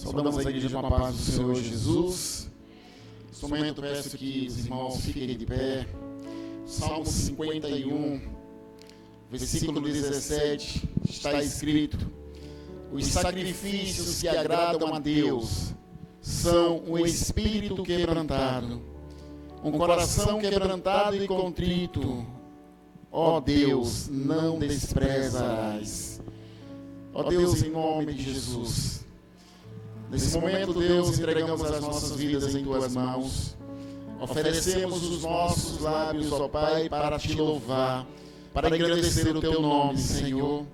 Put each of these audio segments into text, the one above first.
Saudamos a igreja com a paz do Senhor Jesus. Neste momento peço que os irmãos fiquem de pé. Salmo 51, versículo 17, está escrito: os sacrifícios que agradam a Deus são um espírito quebrantado, um coração quebrantado e contrito. Ó Deus, não desprezarás. Ó Deus, em nome de Jesus, nesse momento, Deus, entregamos as nossas vidas em Tuas mãos. Oferecemos os nossos lábios, ó Pai, para Te louvar, para agradecer o Teu nome, Senhor.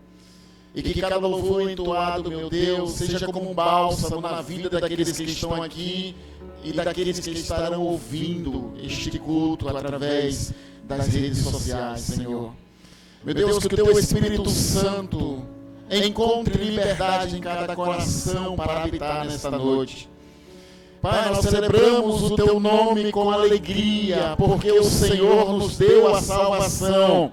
E que cada louvor entoado, meu Deus, seja como um bálsamo na vida daqueles que estão aqui e daqueles que estarão ouvindo este culto através das redes sociais, Senhor. Meu Deus, que o Teu Espírito Santo encontre liberdade em cada coração para habitar nesta noite. Pai, nós celebramos o Teu nome com alegria, porque o Senhor nos deu a salvação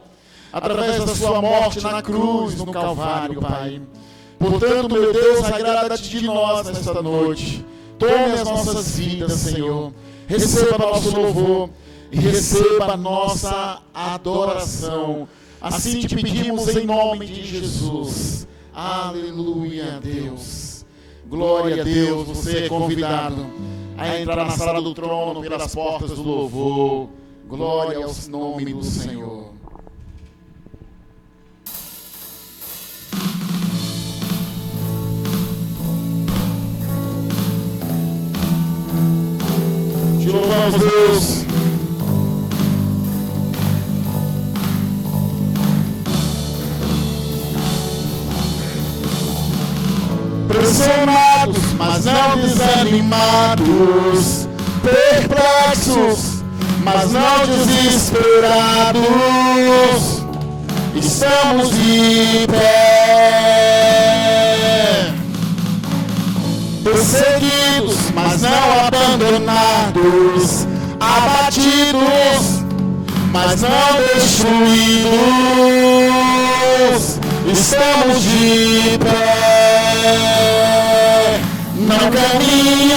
através da Sua morte na cruz, no Calvário, Pai. Portanto, meu Deus, agrada-te de nós nesta noite. Tome as nossas vidas, Senhor. Receba nosso louvor e receba a nossa adoração. Assim te pedimos em nome de Jesus. Aleluia, Deus. Glória a Deus. Você é convidado a entrar na sala do trono pelas portas do louvor. Glória ao nome do Senhor. Te louvamos, Deus. Pressionados, mas não desanimados, perplexos, mas não desesperados, estamos de pé. Perseguidos, mas não abandonados, abatidos, mas não destruídos, estamos de pé. Não caminhamos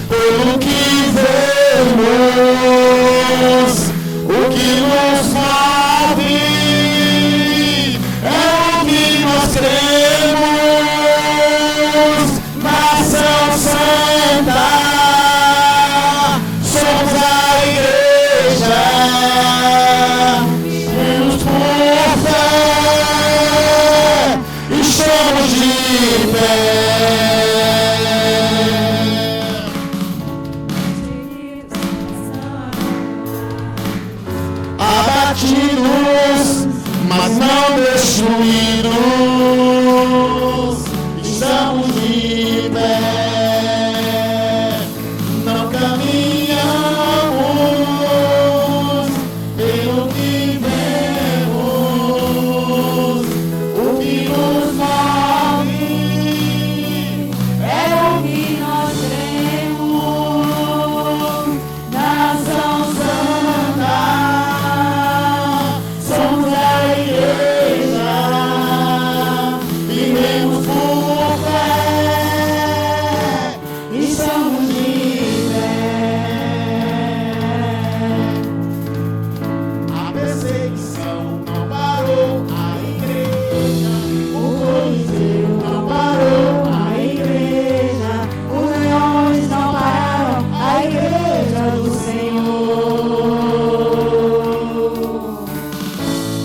pelo que vemos, o que nos move é o que nós cremos. Nação Santa, somos a igreja, vivemos por fé, estamos de pé. Abatidos, mas não destruídos, estamos de pé. Não caminhamos pelo que vemos, o que nos move é o que nós cremos. Nação Santa, somos a igreja, vivemos por fé, estamos de pé. A perseguição não parou a igreja, o Coliseu não parou a igreja, os leões não pararam a igreja do Senhor.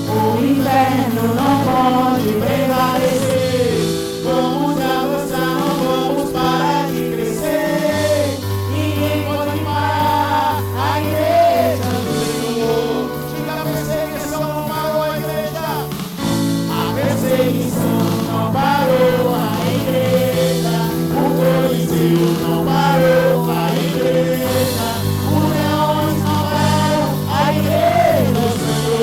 O inverno não pode prevalecer, vamos avançar, não vamos parar de crescer. Ninguém pode parar a igreja do Senhor. Diga, a perseguição não parou a igreja. A perseguição não parou a igreja, o Coliseu não parou a igreja, os leões não pararam a igreja do Senhor.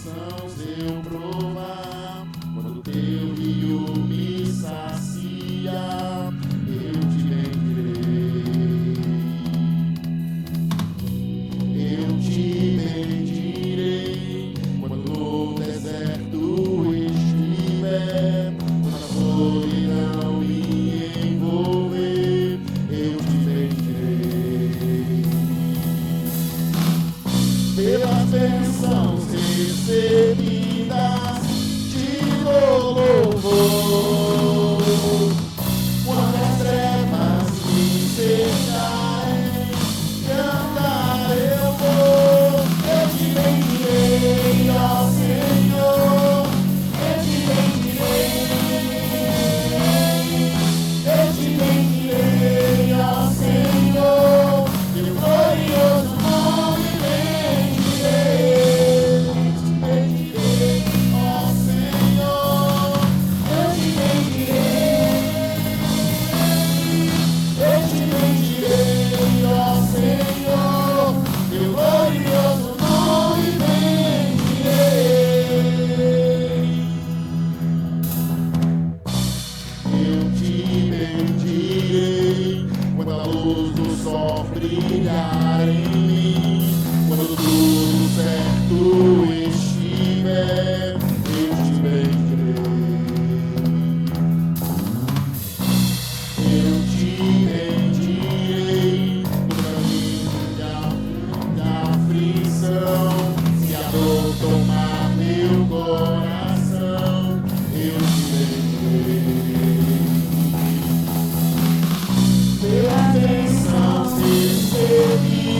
bênçãos eu provar, quando teu rio me sacia, eu te bendirei. Eu te bendirei quando no deserto estiver, quando a solidão me envolver, eu te bendirei. Pelas bênçãos recebidas te dou louvor, quando as trevas me cercarem, cantar eu vou. Eu te bendirei, ó Senhor, eu te bendirei, eu te bendirei, ó Senhor, teu glorioso nome bendirei, ó Senhor, eu te bendirei, eu te bendirei, ó Senhor, teu glorioso nome bendirei. Eu te bendirei quando a luz do sol brilhar em mim, quando tudo certo estiver, eu te bendirei. Eu te bendirei no caminho da aflição, se a dor tomar meu coração, eu te bendirei. Pelas bênçãos recebidas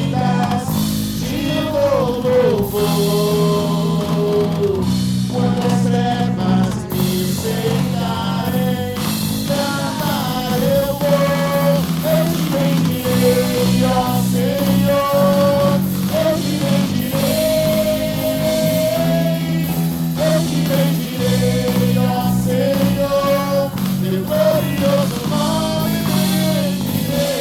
te dou louvor, quando as trevas me cercarem, cantar eu vou. Eu te bendirei, ó Senhor, eu te bendirei, eu te bendirei, ó Senhor, teu glorioso nome bendirei.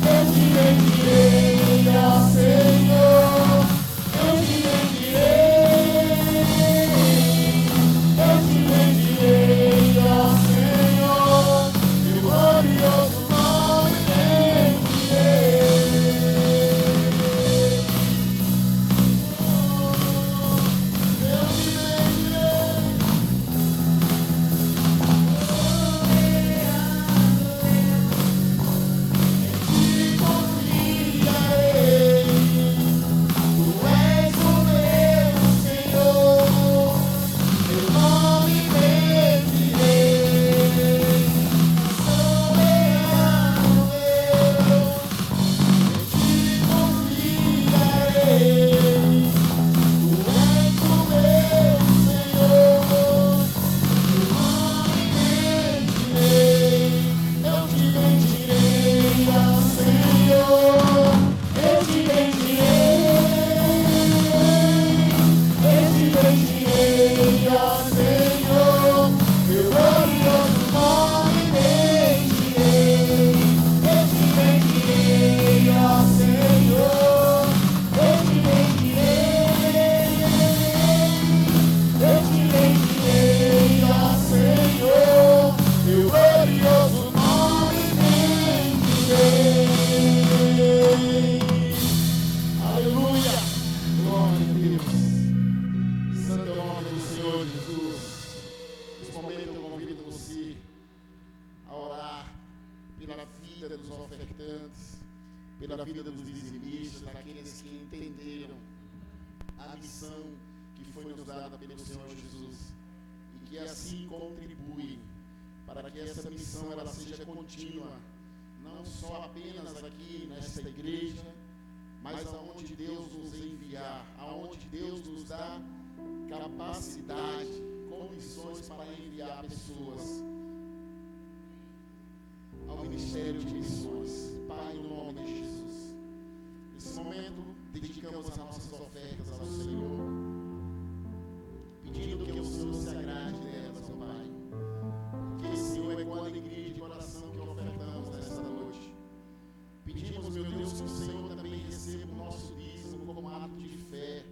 Eu te bendirei, ó Senhor, eu te bendirei, eu te bendirei, ó Senhor, teu glorioso nome bendirei. Eu te bendirei. Te confiarei, tu és o meu Senhor, teu nome bendirei, soberano meu. Te confiarei, tu és o meu Senhor, teu nome bendirei. Eu te bendirei, ó Senhor, eu te bendirei, eu te bendirei, ó Senhor, teu glorioso nome bendirei. Eu te bendirei, ó Senhor, eu te bendirei, eu te bendirei, ó Senhor, teu glorioso nome bendirei. Aleluia! Glória a Deus! Santo é o nome do Senhor Jesus. Nesse momento eu convido você a orar pela vida dos ofertantes, pela vida dos dizimistas, daqueles que entenderam a missão que foi nos dada pelo Senhor Jesus e que assim contribuem para que essa missão ela seja contínua, não só apenas aqui nesta igreja, mas aonde Deus nos enviar, aonde Deus nos dá capacidade, condições para enviar pessoas ao Ministério de Missões. Pai, no nome de Jesus, nesse momento dedicamos as nossas ofertas ao Senhor, pedindo que o Senhor se agrade delas, ó Pai, que Senhor é com alegria de coração que ofertamos nesta noite. Pedimos, meu Deus, que o Senhor também receba o nosso dízimo como ato de fé,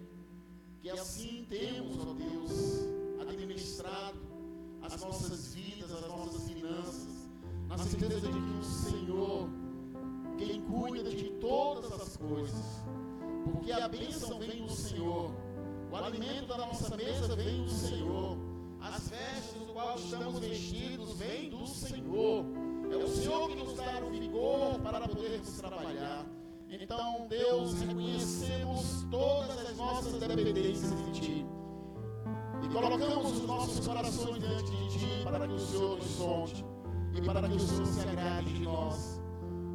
que assim tenhamos as nossas vidas, as nossas finanças, na certeza de que o Senhor, quem cuida de todas as coisas, porque a bênção vem do Senhor, o alimento da nossa mesa vem do Senhor, as vestes do qual estamos vestidos vem do Senhor. É o Senhor que nos dá o vigor para podermos trabalhar. Então, Deus, reconhecemos todas as nossas dependências de Ti e colocamos os nossos corações diante de Ti para que o Senhor nos sonde e para que o Senhor se agrade de nós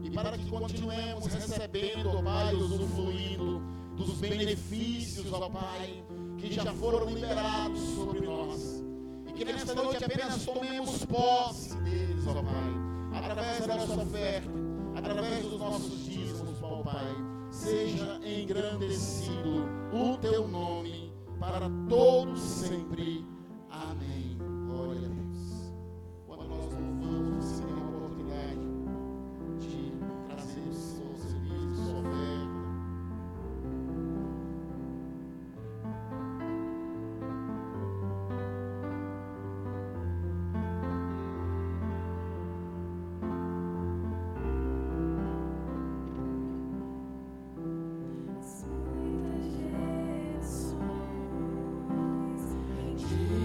e para que continuemos recebendo, ó Pai, usufruindo dos benefícios, ó Pai, que já foram liberados sobre nós, e que nesta noite apenas tomemos posse deles, ó Pai, através da nossa oferta, através dos nossos dízimos, ó Pai. Seja engrandecido o Teu nome para todos sempre. Amém. Glória a Deus. Quando nós louvamos, você tem a oportunidade de trazer o seu serviço, sua oferta. De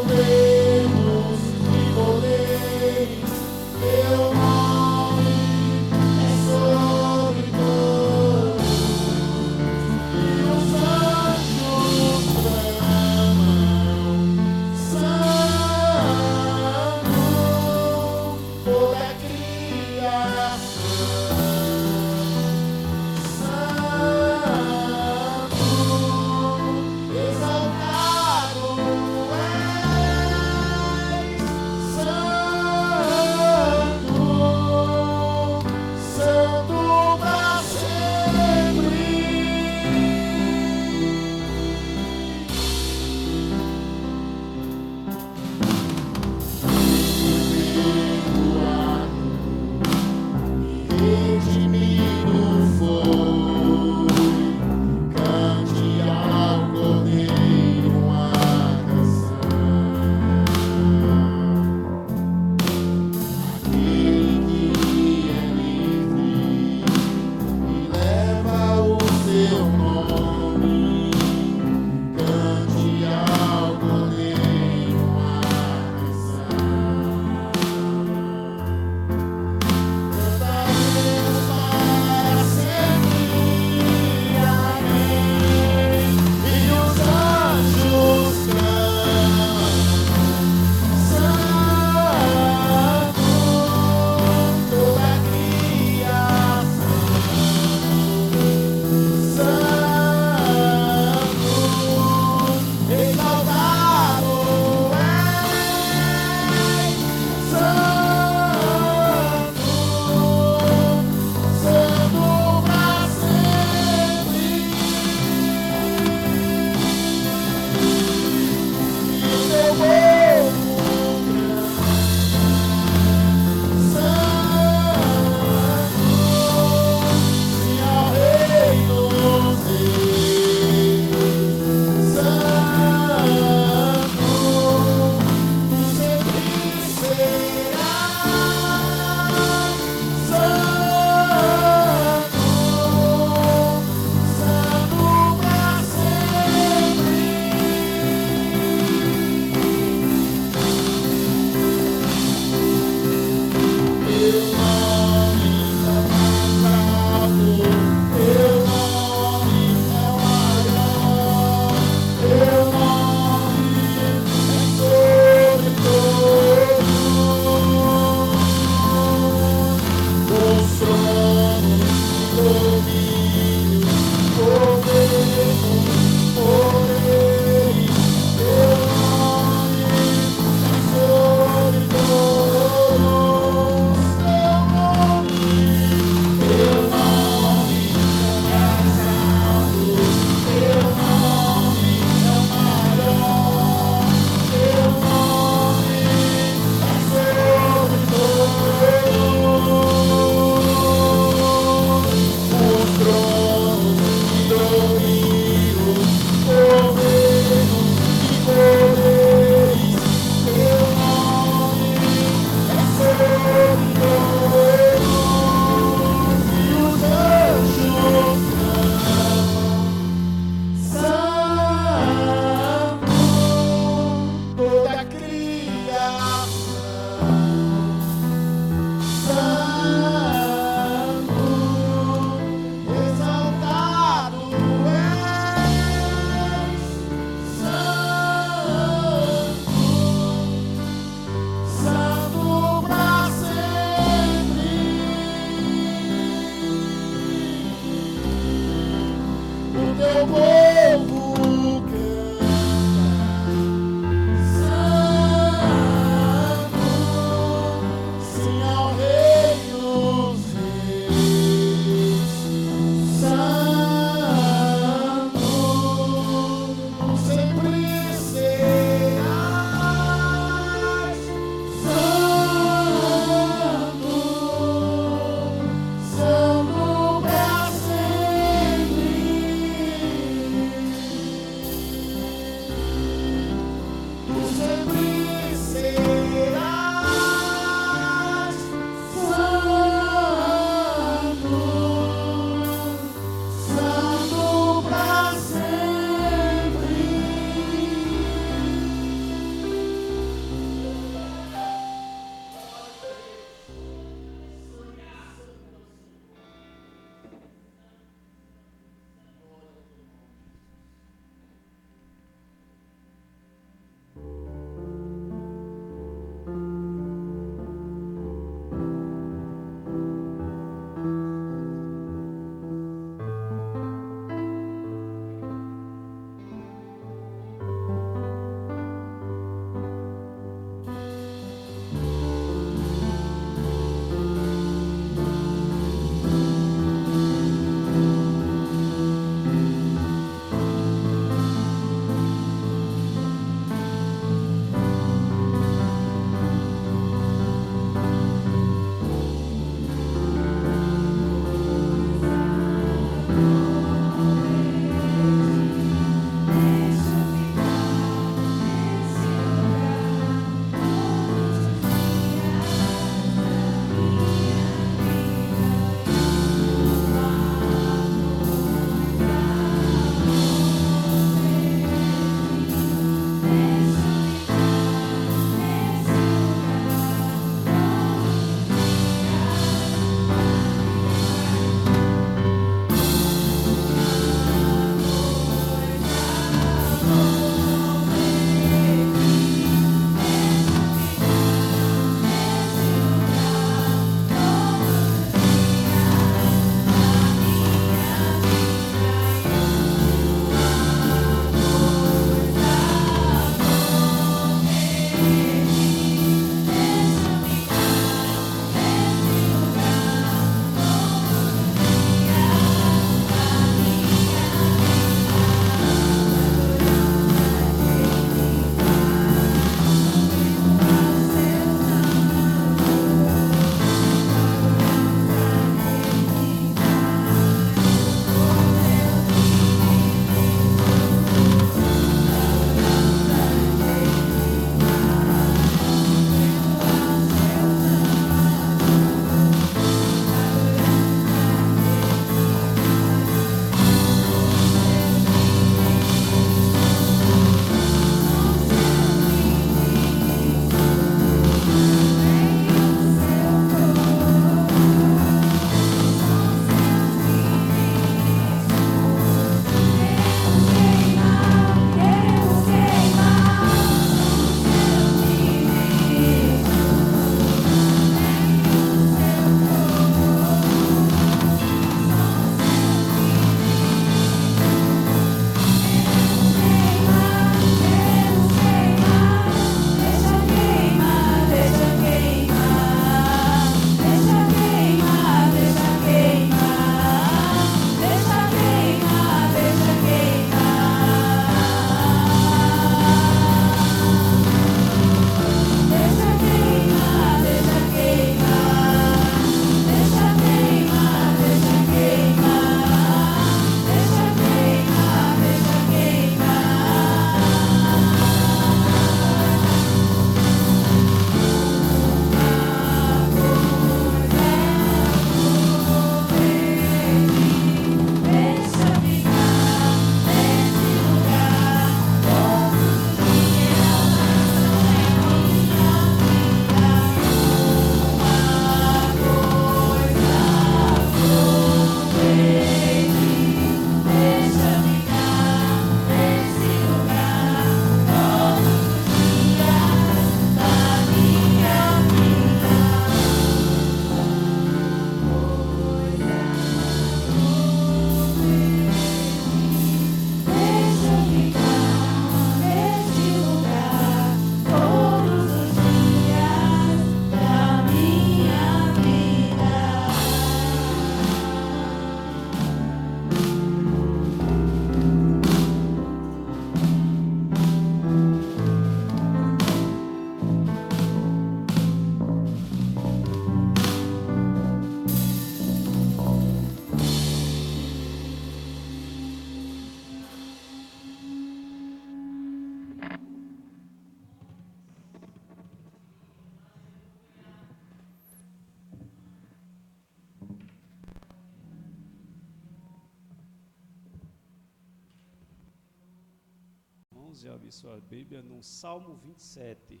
irmãos, e abrir sua Bíblia no Salmo 27.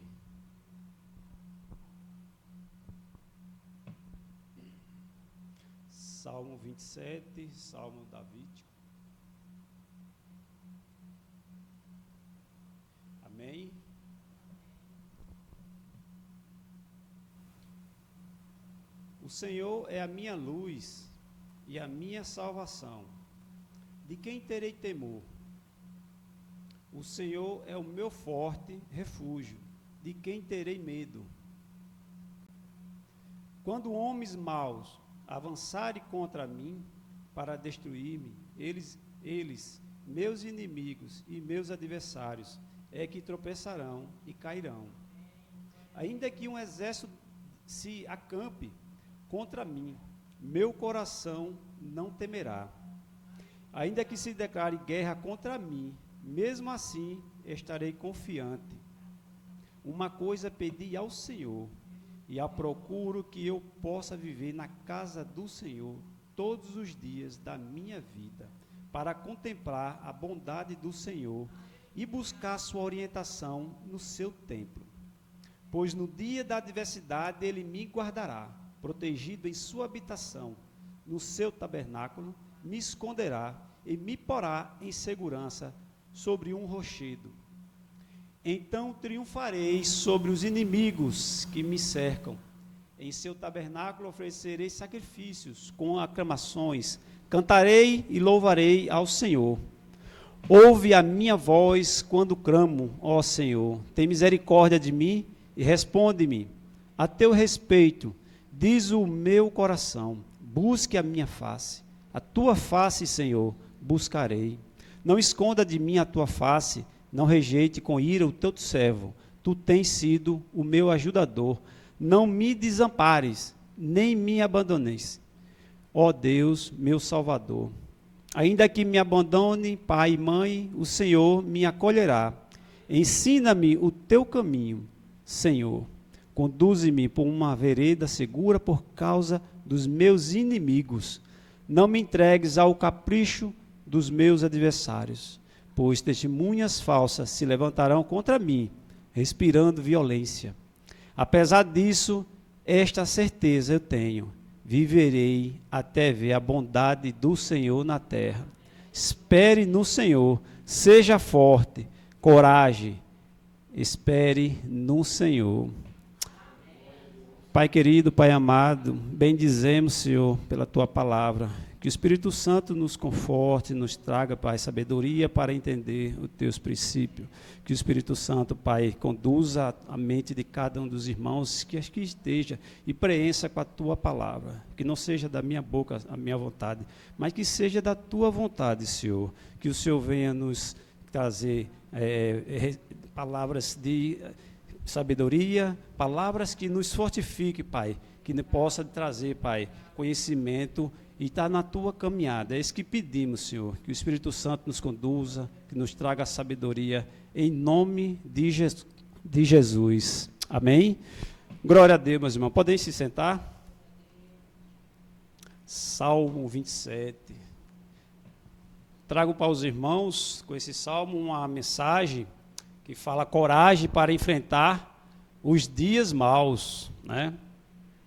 Salmo 27, Salmo davídico. Amém? O Senhor é a minha luz e a minha salvação. De quem terei temor? O Senhor é o meu forte refúgio. De quem terei medo? Quando homens maus avançarem contra mim para destruir-me, eles, meus inimigos e meus adversários, é que tropeçarão e cairão. Ainda que um exército se acampe contra mim, meu coração não temerá. Ainda que se declare guerra contra mim, mesmo assim estarei confiante. Uma coisa pedi ao Senhor, e a procuro que eu possa viver na casa do Senhor todos os dias da minha vida, para contemplar a bondade do Senhor e buscar sua orientação no seu templo. Pois no dia da adversidade ele me guardará, protegido em sua habitação, no seu tabernáculo, me esconderá e me porá em segurança sobre um rochedo. Então triunfarei sobre os inimigos que me cercam. Em seu tabernáculo oferecerei sacrifícios com aclamações, cantarei e louvarei ao Senhor. Ouve a minha voz quando clamo, ó Senhor, tem misericórdia de mim e responde-me. A teu respeito, diz o meu coração, busque a minha face. A tua face, Senhor, buscarei. Não esconda de mim a tua face, não rejeite com ira o teu servo. Tu tens sido o meu ajudador. Não me desampares, nem me abandones. Ó Deus, meu Salvador. Ainda que me abandone pai e mãe, o Senhor me acolherá. Ensina-me o teu caminho, Senhor. Conduze-me por uma vereda segura por causa dos meus inimigos. Não me entregues ao capricho dos meus adversários, pois testemunhas falsas se levantarão contra mim, respirando violência. Apesar disso, esta certeza eu tenho: viverei até ver a bondade do Senhor na terra. Espere no Senhor, seja forte, coragem, espere no Senhor. Pai querido, Pai amado, bendizemos, Senhor, pela Tua palavra. Que o Espírito Santo nos conforte, nos traga, Pai, sabedoria para entender os Teus princípios. Que o Espírito Santo, Pai, conduza a mente de cada um dos irmãos, que aqui esteja e preencha com a Tua palavra. Que não seja da minha boca a minha vontade, mas que seja da Tua vontade, Senhor. Que o Senhor venha nos trazer palavras de sabedoria, palavras que nos fortifiquem, Pai, que possa trazer, Pai, conhecimento e estar na Tua caminhada. É isso que pedimos, Senhor, que o Espírito Santo nos conduza, que nos traga sabedoria, em nome de Jesus. Amém? Glória a Deus, meus irmãos. Podem se sentar? Salmo 27. Trago para os irmãos, com esse salmo, uma mensagem que fala coragem para enfrentar os dias maus, né?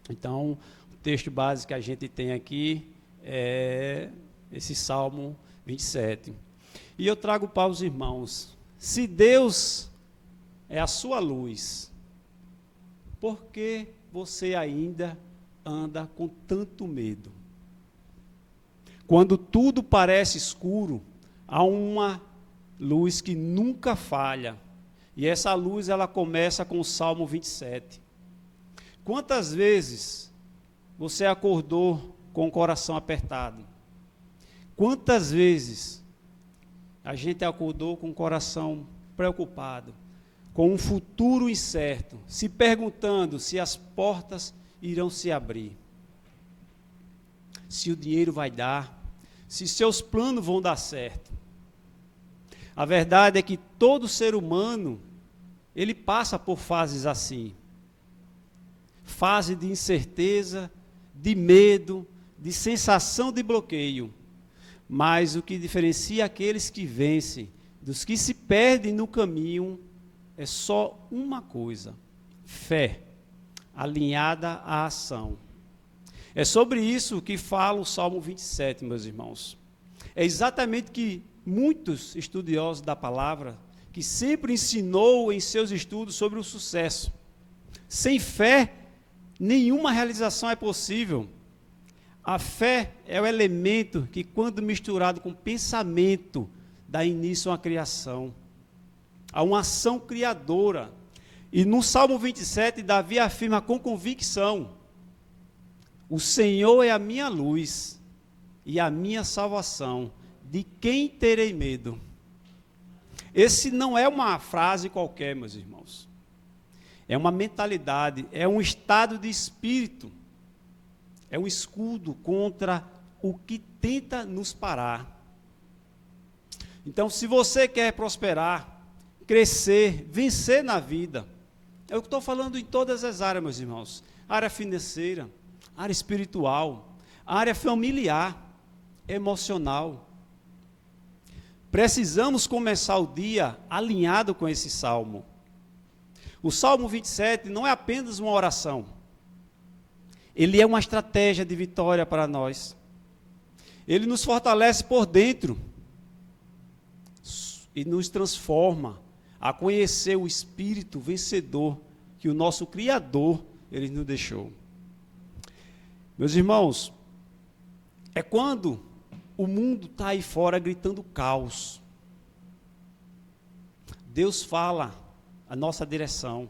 Então, o texto básico que a gente tem aqui é esse Salmo 27. E eu trago para os irmãos: se Deus é a sua luz, por que você ainda anda com tanto medo? Quando tudo parece escuro, há uma luz que nunca falha. E essa luz, ela começa com o Salmo 27. Quantas vezes você acordou com o coração apertado? Quantas vezes a gente acordou com o coração preocupado, com um futuro incerto, se perguntando se as portas irão se abrir, se o dinheiro vai dar, se seus planos vão dar certo? A verdade é que todo ser humano, ele passa por fases assim. Fase de incerteza, de medo, de sensação de bloqueio. Mas o que diferencia aqueles que vencem dos que se perdem no caminho é só uma coisa: fé, alinhada à ação. É sobre isso que fala o Salmo 27, meus irmãos. É exatamente que muitos estudiosos da palavra, que sempre ensinou em seus estudos sobre o sucesso. Sem fé, nenhuma realização é possível. A fé é o elemento que, quando misturado com pensamento, dá início a uma criação, a uma ação criadora. E no Salmo 27, Davi afirma com convicção: o Senhor é a minha luz e a minha salvação, de quem terei medo? Esse não é uma frase qualquer, meus irmãos. É uma mentalidade, é um estado de espírito, é um escudo contra o que tenta nos parar. Então, se você quer prosperar, crescer, vencer na vida, é o que estou falando em todas as áreas, meus irmãos: área financeira, área espiritual, área familiar, emocional. Precisamos começar o dia alinhado com esse salmo. O Salmo 27 não é apenas uma oração. Ele é uma estratégia de vitória para nós. Ele nos fortalece por dentro e nos transforma a conhecer o espírito vencedor que o nosso Criador ele nos deixou. Meus irmãos, é quando o mundo está aí fora gritando caos, Deus fala a nossa direção.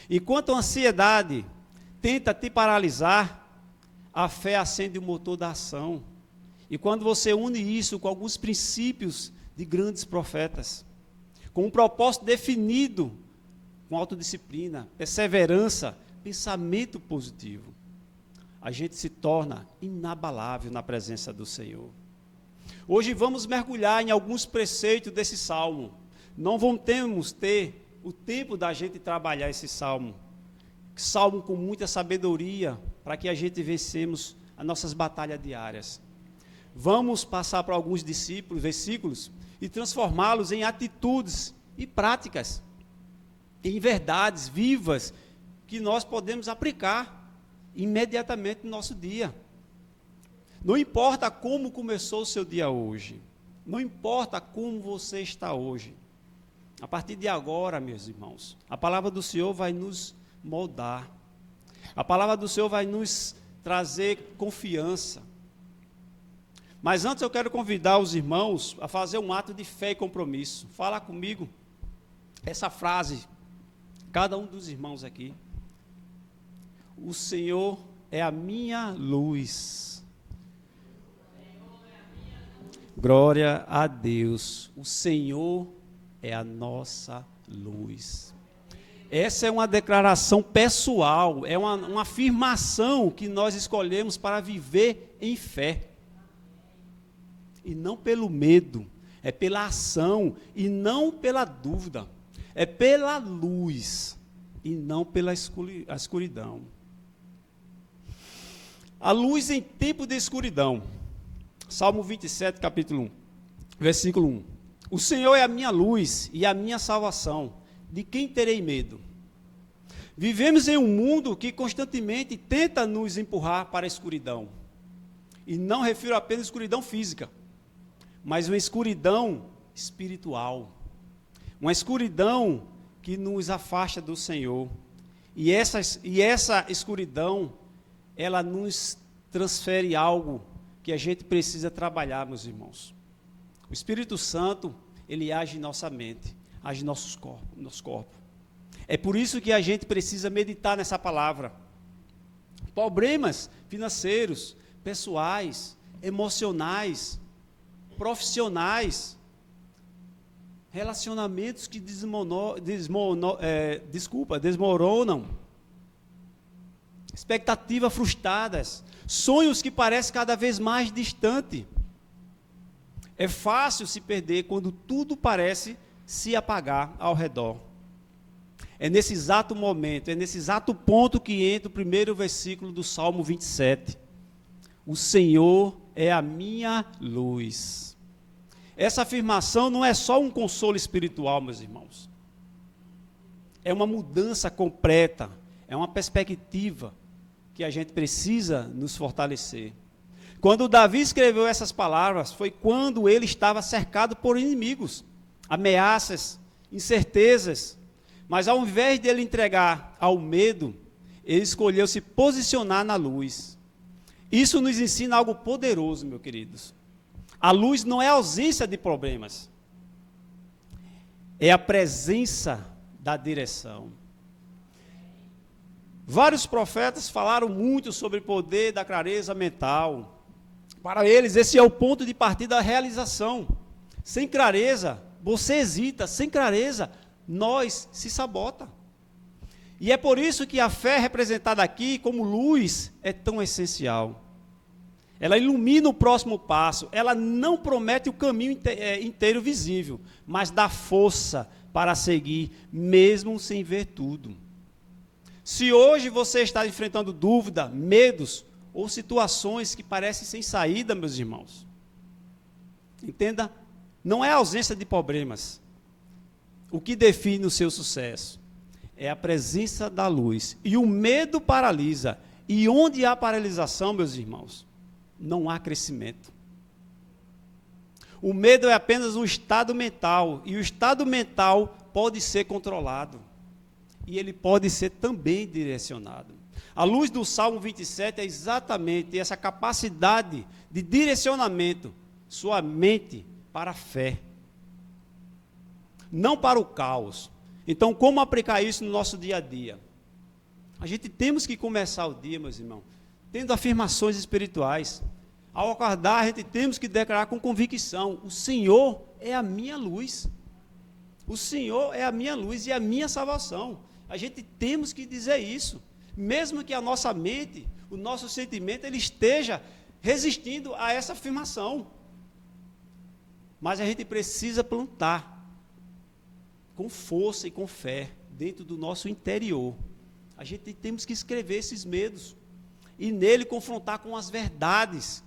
Enquanto a ansiedade tenta te paralisar, a fé acende o motor da ação. E quando você une isso com alguns princípios de grandes profetas, com um propósito definido, com autodisciplina, perseverança, pensamento positivo, a gente se torna inabalável na presença do Senhor. Hoje vamos mergulhar em alguns preceitos desse salmo. Não vamos ter o tempo da gente trabalhar esse salmo. Salmo com muita sabedoria, para que a gente vencemos as nossas batalhas diárias. Vamos passar por alguns versículos, e transformá-los em atitudes e práticas, em verdades vivas, que nós podemos aplicar imediatamente no nosso dia. Não importa como começou o seu dia hoje, não importa como você está hoje, a partir de agora, meus irmãos, a palavra do Senhor vai nos moldar, a palavra do Senhor vai nos trazer confiança. Mas antes eu quero convidar os irmãos a fazer um ato de fé e compromisso. Fala comigo essa frase, cada um dos irmãos aqui: o Senhor é a minha luz. Glória a Deus. O Senhor é a nossa luz. Essa é uma declaração pessoal, é uma afirmação que nós escolhemos para viver em fé. E não pelo medo, é pela ação e não pela dúvida. É pela luz e não pela escuridão. A luz em tempo de escuridão. Salmo 27, capítulo 1, versículo 1. O Senhor é a minha luz e a minha salvação. De quem terei medo? Vivemos em um mundo que constantemente tenta nos empurrar para a escuridão. E não refiro apenas à escuridão física, mas uma escuridão espiritual. Uma escuridão que nos afasta do Senhor. E essa escuridão, ela nos transfere algo que a gente precisa trabalhar, meus irmãos. O Espírito Santo, ele age em nossa mente, age em nosso corpo. É por isso que a gente precisa meditar nessa palavra. Problemas financeiros, pessoais, emocionais, profissionais, relacionamentos que desmoronam, expectativas frustradas, sonhos que parecem cada vez mais distantes. É fácil se perder quando tudo parece se apagar ao redor. É nesse exato momento, é nesse exato ponto que entra o primeiro versículo do Salmo 27. O Senhor é a minha luz. essa afirmação não é só um consolo espiritual, meus irmãos. É uma mudança completa, é uma perspectiva que a gente precisa nos fortalecer. Quando Davi escreveu essas palavras, foi quando ele estava cercado por inimigos, ameaças, incertezas, mas ao invés de ele entregar ao medo, ele escolheu se posicionar na luz. Isso nos ensina algo poderoso, meus queridos. A luz não é a ausência de problemas, é a presença da direção. Vários profetas falaram muito sobre o poder da clareza mental. Para eles, esse é o ponto de partida da realização. Sem clareza, você hesita. Sem clareza, nós se sabota. E é por isso que a fé representada aqui como luz é tão essencial. Ela ilumina o próximo passo. Ela não promete o caminho inteiro visível, mas dá força para seguir, mesmo sem ver tudo. Se hoje você está enfrentando dúvida, medos ou situações que parecem sem saída, meus irmãos, entenda, não é a ausência de problemas. O que define o seu sucesso é a presença da luz. E o medo paralisa. E onde há paralisação, meus irmãos, não há crescimento. O medo é apenas um estado mental. E o estado mental pode ser controlado. E ele pode ser também direcionado. A luz do Salmo 27 é exatamente essa capacidade de direcionamento, sua mente para a fé, não para o caos. Então, como aplicar isso no nosso dia a dia? A gente temos que começar o dia, meus irmãos, tendo afirmações espirituais. Ao acordar, a gente temos que declarar com convicção: o Senhor é a minha luz. O Senhor é a minha luz e a minha salvação. A gente temos que dizer isso. Mesmo que a nossa mente, o nosso sentimento, ele esteja resistindo a essa afirmação. Mas a gente precisa plantar com força e com fé dentro do nosso interior. A gente temos que escrever esses medos e nele confrontar com as verdades.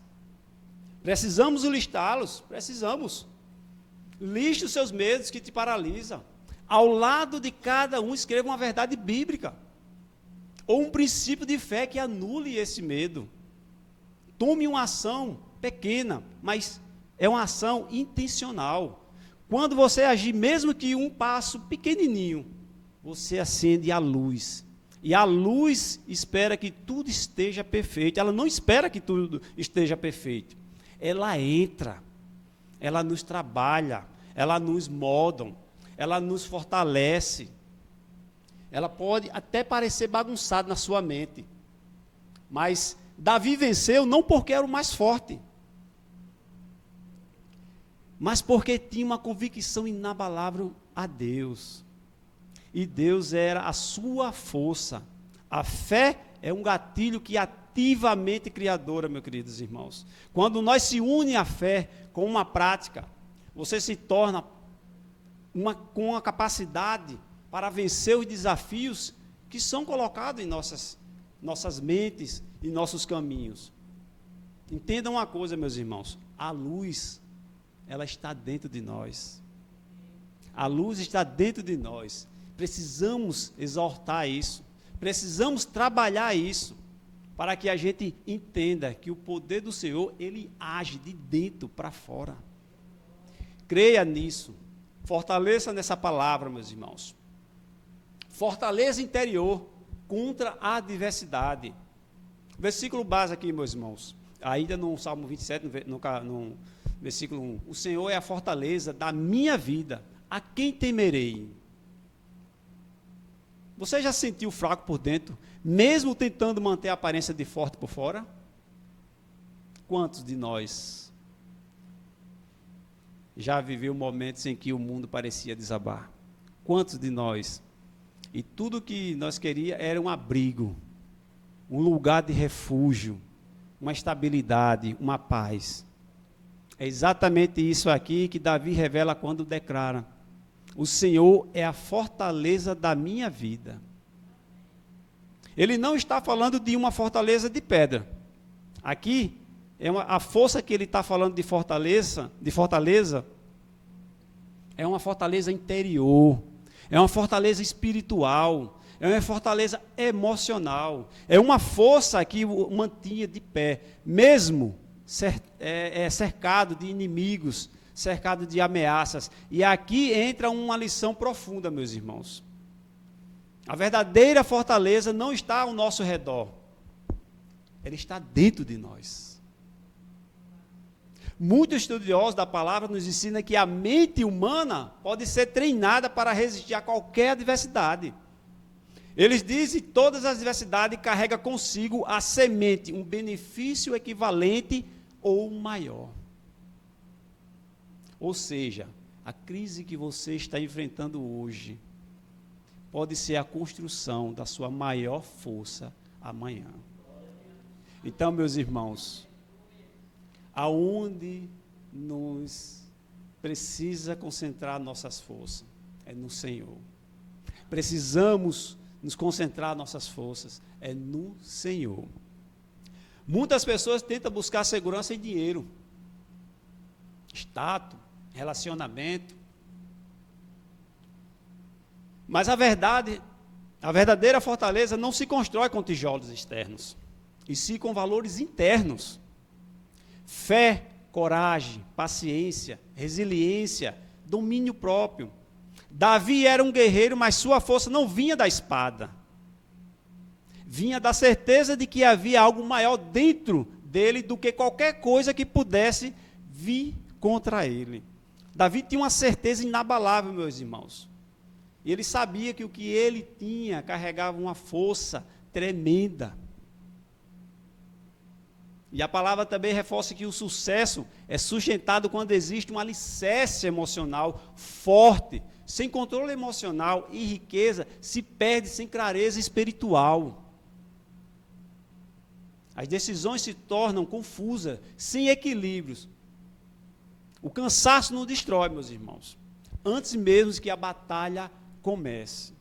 Precisamos listá-los, precisamos. Liste os seus medos que te paralisam. Ao lado de cada um, escreva uma verdade bíblica ou um princípio de fé que anule esse medo. Tome uma ação pequena, mas é uma ação intencional. Quando você agir, mesmo que um passo pequenininho, você acende a luz. E a luz espera que tudo esteja perfeito. Ela não espera que tudo esteja perfeito. Ela entra, ela nos trabalha, ela nos molda, ela nos fortalece. Ela pode até parecer bagunçada na sua mente. Mas Davi venceu não porque era o mais forte, mas porque tinha uma convicção inabalável a Deus. E Deus era a sua força. A fé é um gatilho que ativamente criadora, meus queridos irmãos. Quando nós se unimos a fé com uma prática, você se torna com a capacidade para vencer os desafios que são colocados em nossas mentes e nossos caminhos. Entendam uma coisa, meus irmãos, a luz, ela está dentro de nós. A luz está dentro de nós. Precisamos exaltar isso, precisamos trabalhar isso, para que a gente entenda que o poder do Senhor, ele age de dentro para fora. Creia nisso, fortaleça nessa palavra, meus irmãos. Fortaleza interior contra a adversidade. Versículo base aqui, meus irmãos, ainda no Salmo 27, no versículo 1. O Senhor é a fortaleza da minha vida, a quem temerei? Você já se sentiu fraco por dentro, mesmo tentando manter a aparência de forte por fora? Quantos de nós já viveu momentos em que o mundo parecia desabar? Quantos de nós? E tudo que nós queríamos era um abrigo, um lugar de refúgio, uma estabilidade, uma paz. É exatamente isso aqui que Davi revela quando declara: o Senhor é a fortaleza da minha vida. Ele não está falando de uma fortaleza de pedra. Aqui, a força que ele está falando de fortaleza, É uma fortaleza interior, é uma fortaleza espiritual, é uma fortaleza emocional, é uma força que o mantinha de pé, mesmo cercado de inimigos, cercado de ameaças. E aqui entra uma lição profunda, meus irmãos. A verdadeira fortaleza não está ao nosso redor, ela está dentro de nós. Muitos estudiosos da palavra nos ensinam que a mente humana pode ser treinada para resistir a qualquer adversidade. Eles dizem que todas as adversidades carregam consigo a semente, um benefício equivalente ou maior. Ou seja, a crise que você está enfrentando hoje pode ser a construção da sua maior força amanhã. Então, meus irmãos, aonde nos precisa concentrar nossas forças? É no Senhor. Precisamos nos concentrar nossas forças, é no Senhor. Muitas pessoas tentam buscar segurança em dinheiro, status, relacionamento. Mas a verdadeira fortaleza não se constrói com tijolos externos, e sim com valores internos. Fé, coragem, paciência, resiliência, domínio próprio. Davi era um guerreiro, mas sua força não vinha da espada. Vinha da certeza de que havia algo maior dentro dele do que qualquer coisa que pudesse vir contra ele. Davi tinha uma certeza inabalável, meus irmãos. E ele sabia que o que ele tinha carregava uma força tremenda. E a palavra também reforça que o sucesso é sustentado quando existe um alicerce emocional forte. Sem controle emocional e riqueza, se perde sem clareza espiritual. As decisões se tornam confusas, sem equilíbrios. O cansaço nos destrói, meus irmãos, antes mesmo que a batalha comece.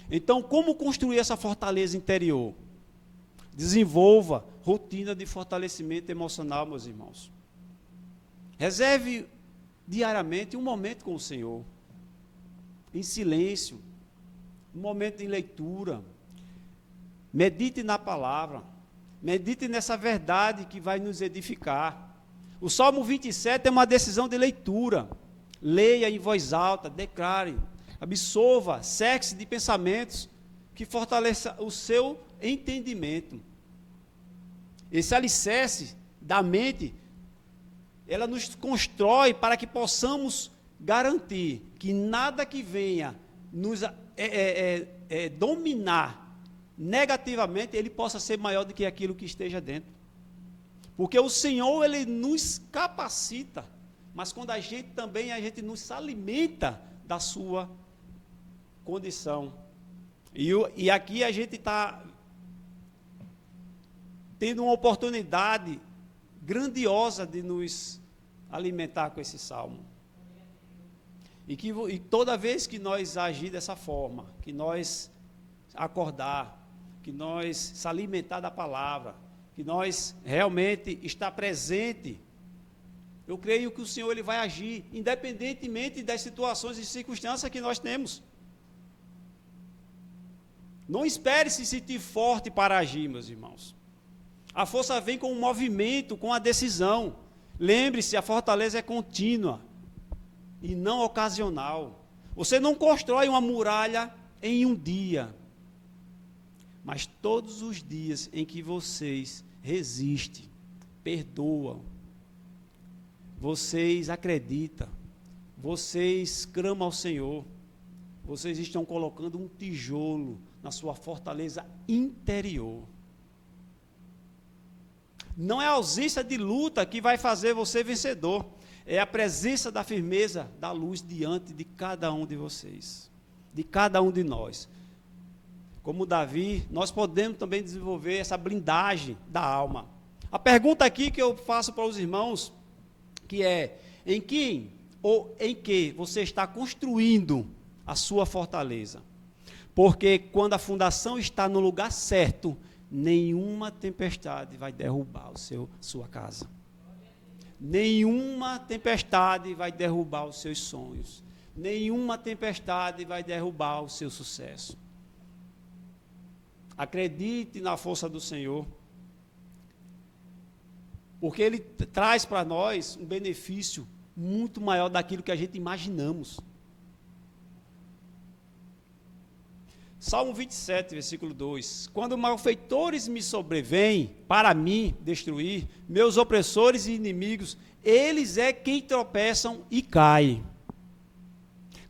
Então, como construir essa fortaleza interior? Desenvolva rotina de fortalecimento emocional, meus irmãos. Reserve diariamente um momento com o Senhor, em silêncio, um momento de leitura. Medite na palavra, medite nessa verdade que vai nos edificar. O Salmo 27 é uma decisão de leitura. Leia em voz alta, declare, absorva, cerque-se de pensamentos que fortaleçam o seu entendimento. Esse alicerce da mente, ela nos constrói para que possamos garantir que nada que venha nos dominar negativamente, ele possa ser maior do que aquilo que esteja dentro. Porque o Senhor, ele nos capacita, mas quando a gente nos alimenta da sua condição. E aqui a gente está tendo uma oportunidade grandiosa de nos alimentar com esse salmo. E toda vez que nós agir dessa forma, que nós acordar, que nós se alimentar da palavra, que nós realmente estar presente, eu creio que o Senhor ele vai agir, independentemente das situações e circunstâncias que nós temos. Não espere se sentir forte para agir, meus irmãos. A força vem com o movimento, com a decisão. Lembre-se, a fortaleza é contínua e não ocasional. Você não constrói uma muralha em um dia, mas todos os dias em que vocês resistem, perdoam, vocês acreditam, vocês clamam ao Senhor, vocês estão colocando um tijolo na sua fortaleza interior. Não é a ausência de luta que vai fazer você vencedor, é a presença da firmeza da luz diante de cada um de vocês, de cada um de nós. Como Davi, nós podemos também desenvolver essa blindagem da alma. A pergunta aqui que eu faço para os irmãos, que é, em quem ou em que você está construindo a sua fortaleza? Porque quando a fundação está no lugar certo, nenhuma tempestade vai derrubar sua casa. Nenhuma tempestade vai derrubar os seus sonhos. Nenhuma tempestade vai derrubar o seu sucesso. Acredite na força do Senhor, porque Ele traz para nós um benefício muito maior daquilo que a gente imaginamos. Salmo 27, versículo 2. Quando malfeitores me sobrevêm para mim destruir, meus opressores e inimigos, eles é quem tropeçam e caem.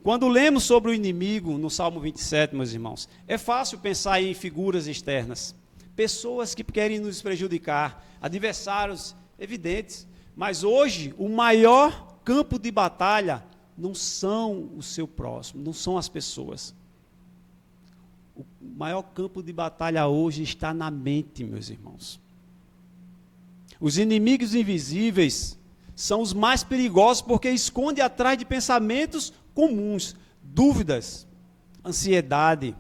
Quando lemos sobre o inimigo no Salmo 27, meus irmãos, é fácil pensar em figuras externas, pessoas que querem nos prejudicar, adversários evidentes, mas hoje o maior campo de batalha não são o seu próximo, não são as pessoas. O maior campo de batalha hoje está na mente, meus irmãos. Os inimigos invisíveis são os mais perigosos porque escondem atrás de pensamentos comuns, dúvidas, ansiedade,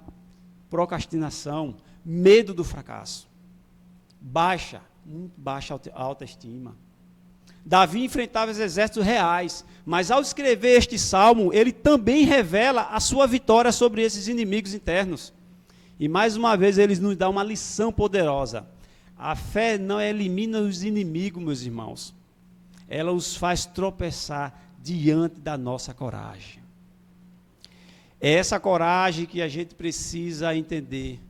procrastinação, medo do fracasso, muito baixa autoestima. Davi enfrentava os exércitos reais, mas ao escrever este salmo, ele também revela a sua vitória sobre esses inimigos internos. E mais uma vez ele nos dá uma lição poderosa. A fé não elimina os inimigos, meus irmãos. Ela os faz tropeçar diante da nossa coragem. É essa coragem que a gente precisa entender.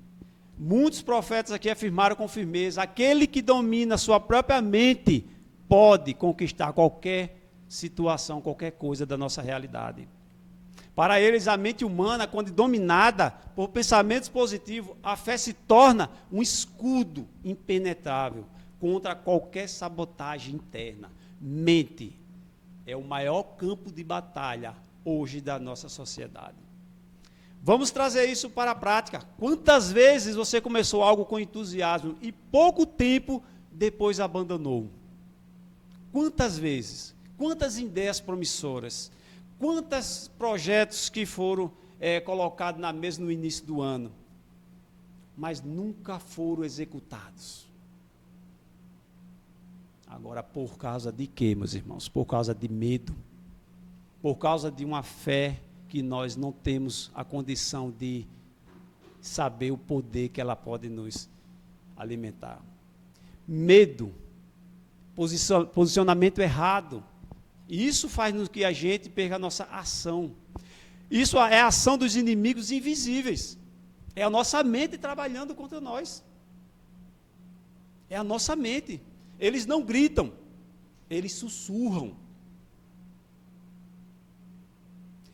Muitos profetas aqui afirmaram com firmeza: aquele que domina a sua própria mente pode conquistar qualquer situação, qualquer coisa da nossa realidade. Para eles, a mente humana, quando dominada por pensamentos positivos, a fé se torna um escudo impenetrável contra qualquer sabotagem interna. Mente é o maior campo de batalha hoje da nossa sociedade. Vamos trazer isso para a prática. Quantas vezes você começou algo com entusiasmo e pouco tempo depois abandonou? Quantas vezes? Quantas ideias promissoras? Quantos projetos que foram colocados na mesa no início do ano, mas nunca foram executados? Agora, por causa de quê, meus irmãos? Por causa de medo, por causa de uma fé que nós não temos a condição de saber o poder que ela pode nos alimentar. Medo, posicionamento errado. Isso faz com que a gente perca a nossa ação. Isso é a ação dos inimigos invisíveis. É a nossa mente trabalhando contra nós. É a nossa mente. Eles não gritam, eles sussurram.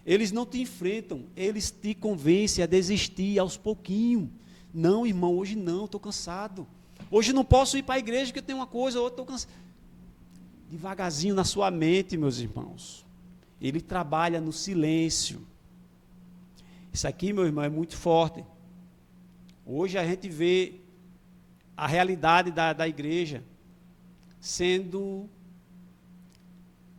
Eles não te enfrentam, eles te convencem a desistir aos pouquinhos. Não, irmão, hoje não, estou cansado. Hoje não posso ir para a igreja porque eu tenho uma coisa, outra estou cansado. Devagarzinho na sua mente, meus irmãos. Ele trabalha no silêncio. Isso aqui, meu irmão, é muito forte. Hoje a gente vê a realidade da igreja sendo,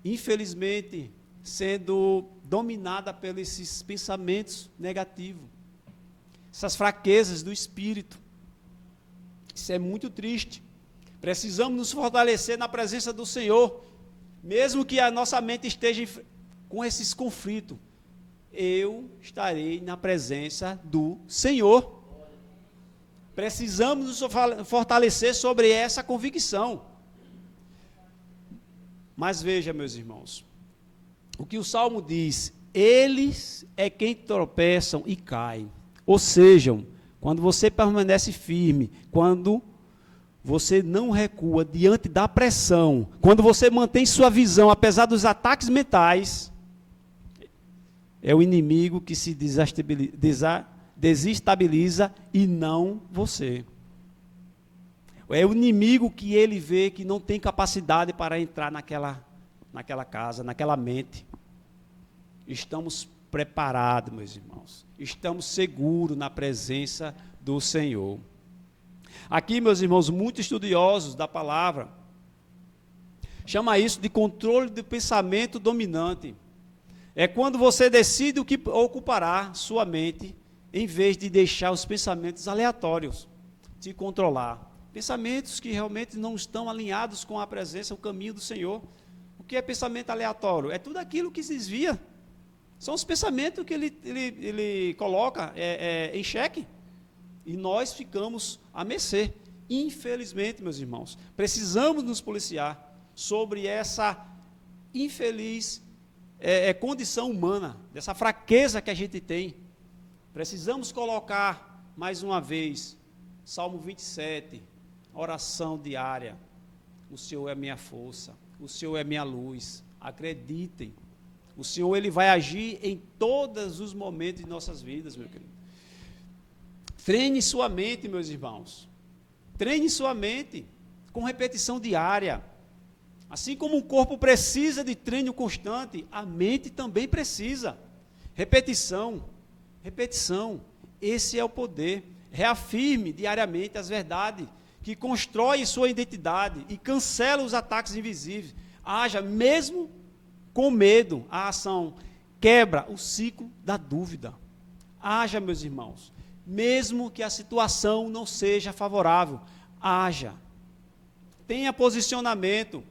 infelizmente, sendo dominada pelos esses pensamentos negativos, essas fraquezas do espírito. Isso é muito triste. Precisamos nos fortalecer na presença do Senhor, mesmo que a nossa mente esteja com esses conflitos. Eu estarei na presença do Senhor. Precisamos nos fortalecer sobre essa convicção. Mas veja, meus irmãos, o que o Salmo diz: eles é quem tropeçam e caem. Ou seja, quando você permanece firme, quando você não recua diante da pressão, quando você mantém sua visão, apesar dos ataques mentais, é o inimigo que se desestabiliza e não você. É o inimigo que ele vê que não tem capacidade para entrar naquela casa, naquela mente. Estamos preparados, meus irmãos. Estamos seguros na presença do Senhor. Aqui, meus irmãos, muitos estudiosos da palavra chama isso de controle do pensamento dominante. É quando você decide o que ocupará sua mente, em vez de deixar os pensamentos aleatórios te controlar. Pensamentos que realmente não estão alinhados com a presença, o caminho do Senhor. que é pensamento aleatório? É tudo aquilo que se desvia. São os pensamentos que ele coloca em xeque. E nós ficamos à mercê. Infelizmente, meus irmãos, precisamos nos policiar sobre essa infeliz condição humana, dessa fraqueza que a gente tem. Precisamos colocar, mais uma vez, Salmo 27, oração diária. O Senhor é minha força, o Senhor é minha luz. Acreditem, o Senhor ele vai agir em todos os momentos de nossas vidas, meu querido. Treine sua mente, meus irmãos. Treine sua mente com repetição diária. Assim como o corpo precisa de treino constante, a mente também precisa. Repetição, repetição. Esse é o poder. Reafirme diariamente as verdades que constrói sua identidade e cancela os ataques invisíveis. Haja mesmo com medo, a ação quebra o ciclo da dúvida. Haja, meus irmãos, mesmo que a situação não seja favorável, haja. Tenha posicionamento.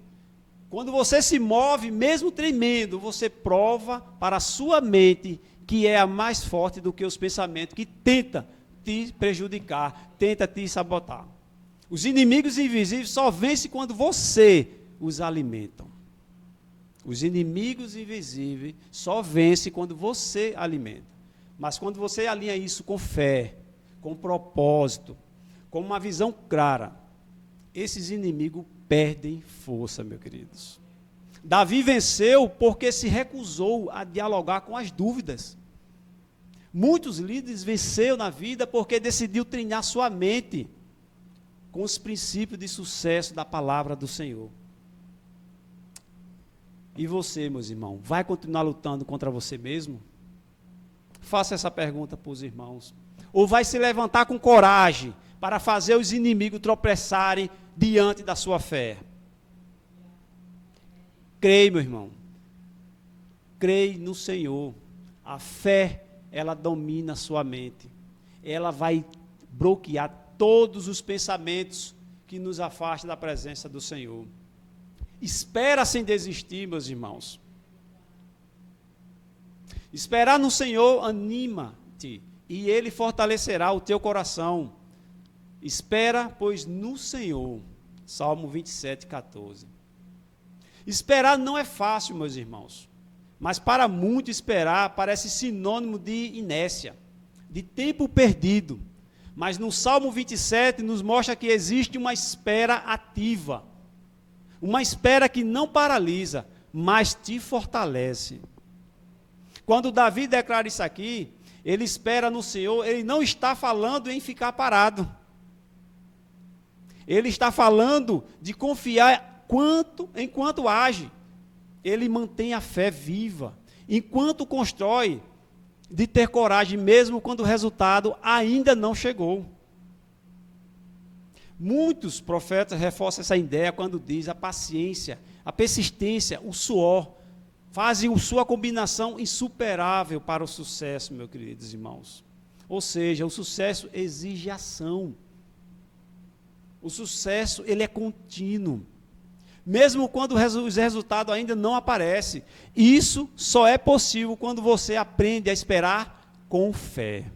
Quando você se move, mesmo tremendo, você prova para a sua mente que é a mais forte do que os pensamentos que tenta te prejudicar, tenta te sabotar. Os inimigos invisíveis só vencem quando você os alimenta. Os inimigos invisíveis só vencem quando você alimenta. Mas quando você alinha isso com fé, com propósito, com uma visão clara, esses inimigos perdem força, meus queridos. Davi venceu porque se recusou a dialogar com as dúvidas. Muitos líderes venceram na vida porque decidiu treinar sua mente com os princípios de sucesso da palavra do Senhor. E você, meus irmãos, vai continuar lutando contra você mesmo? Faça essa pergunta para os irmãos. Ou vai se levantar com coragem para fazer os inimigos tropeçarem diante da sua fé? Creia, meu irmão. Creia no Senhor. A fé, ela domina a sua mente. Ela vai bloquear todos os pensamentos que nos afastam da presença do Senhor. Espera sem desistir, meus irmãos. Esperar no Senhor anima-te, e Ele fortalecerá o teu coração. Espera, pois, no Senhor. Salmo 27, 14. Esperar não é fácil, meus irmãos, mas para muitos esperar parece sinônimo de inércia, de tempo perdido. Mas no Salmo 27 nos mostra que existe uma espera ativa, uma espera que não paralisa, mas te fortalece. Quando Davi declara isso aqui, ele espera no Senhor, ele não está falando em ficar parado. Ele está falando de confiar enquanto age. Ele mantém a fé viva. Enquanto constrói, de ter coragem mesmo quando o resultado ainda não chegou. Muitos profetas reforçam essa ideia quando diz a paciência, a persistência, o suor, fazem sua combinação insuperável para o sucesso, meus queridos irmãos. Ou seja, o sucesso exige ação. O sucesso, ele é contínuo. Mesmo quando os resultados ainda não aparecem. Isso só é possível quando você aprende a esperar com fé.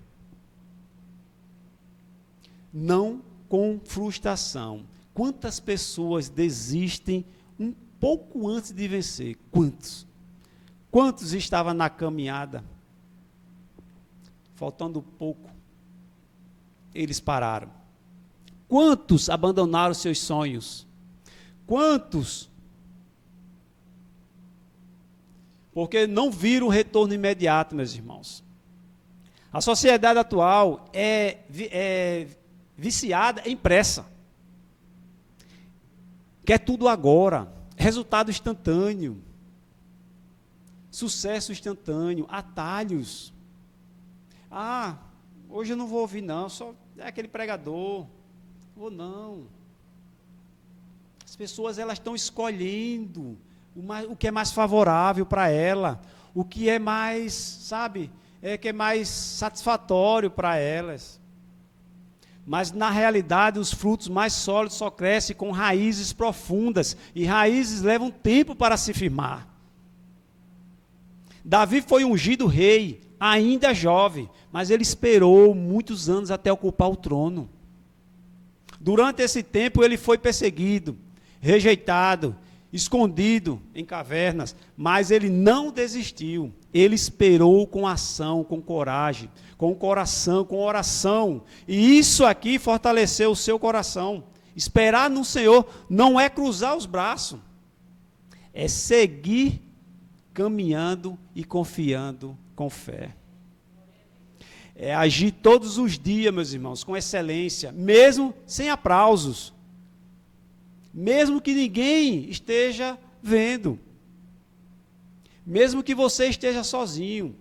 Não com frustração. Quantas pessoas desistem um pouco antes de vencer? Quantos? Quantos estavam na caminhada? Faltando pouco, eles pararam. Quantos abandonaram seus sonhos? Quantos? Porque não viram o retorno imediato, meus irmãos. A sociedade atual é viciada em pressa. Quer tudo agora. Resultado instantâneo. Sucesso instantâneo. Atalhos. Ah, hoje eu não vou ouvir não, só é aquele pregador. Ou não. As pessoas, elas estão escolhendo o que é mais favorável para ela, o que é mais, que é mais satisfatório para elas. Mas, na realidade, os frutos mais sólidos só crescem com raízes profundas. E raízes levam tempo para se firmar. Davi foi ungido rei, ainda jovem, mas ele esperou muitos anos até ocupar o trono. Durante esse tempo, ele foi perseguido, rejeitado, escondido em cavernas, mas ele não desistiu. Ele esperou com ação, com coragem, com coração, com oração. E isso aqui fortaleceu o seu coração. Esperar no Senhor não é cruzar os braços, é seguir caminhando e confiando com fé. É agir todos os dias, meus irmãos, com excelência, mesmo sem aplausos. Mesmo que ninguém esteja vendo. Mesmo que você esteja sozinho.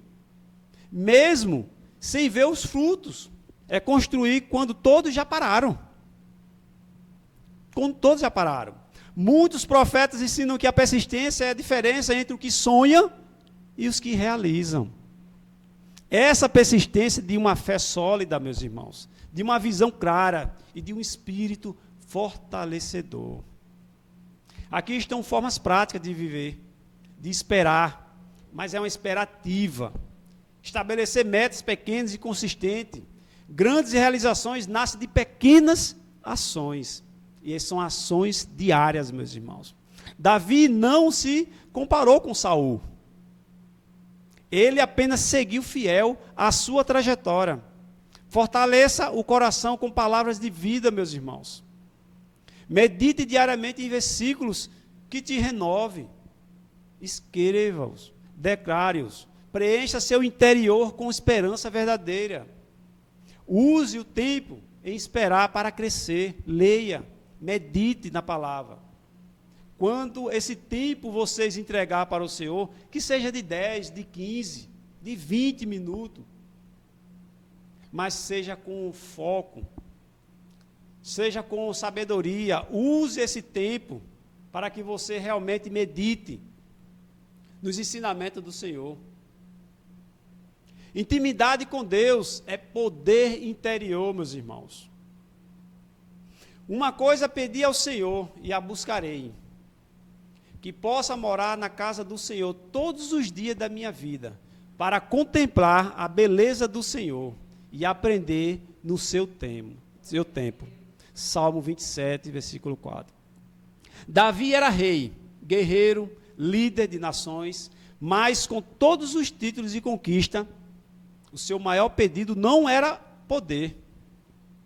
Mesmo sem ver os frutos. É construir quando todos já pararam. Quando todos já pararam. Muitos profetas ensinam que a persistência é a diferença entre o que sonha e os que realizam. Essa persistência de uma fé sólida, meus irmãos, de uma visão clara e de um espírito fortalecedor. Aqui estão formas práticas de viver, de esperar, mas é uma espera ativa. Estabelecer metas pequenas e consistentes. Grandes realizações nascem de pequenas ações. E são ações diárias, meus irmãos. Davi não se comparou com Saul. Ele apenas seguiu fiel à sua trajetória. Fortaleça o coração com palavras de vida, meus irmãos. Medite diariamente em versículos que te renovem. Escreva-os, declare-os. Preencha seu interior com esperança verdadeira. Use o tempo em esperar para crescer. Leia, medite na palavra. Quando esse tempo vocês entregar para o Senhor, que seja de 10, de 15, de 20 minutos, mas seja com foco, seja com sabedoria. Use esse tempo para que você realmente medite nos ensinamentos do Senhor. Intimidade com Deus é poder interior, meus irmãos. Uma coisa pedi ao Senhor e a buscarei, que possa morar na casa do Senhor todos os dias da minha vida, para contemplar a beleza do Senhor e aprender no seu tempo. Salmo 27, versículo 4. Davi era rei, guerreiro, líder de nações, mas com todos os títulos de conquista, o seu maior pedido não era poder,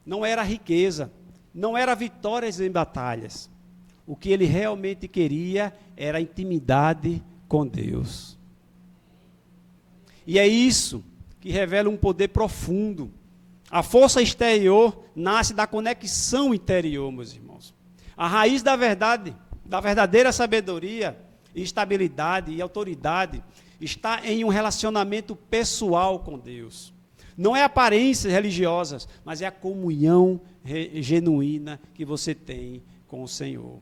não era riqueza, não era vitórias em batalhas. O que ele realmente queria era intimidade com Deus. E é isso que revela um poder profundo. A força exterior nasce da conexão interior, meus irmãos. A raiz da verdade, da verdadeira sabedoria, estabilidade e autoridade está em um relacionamento pessoal com Deus. Não é aparências religiosas, mas é a comunhão genuína que você tem com o Senhor.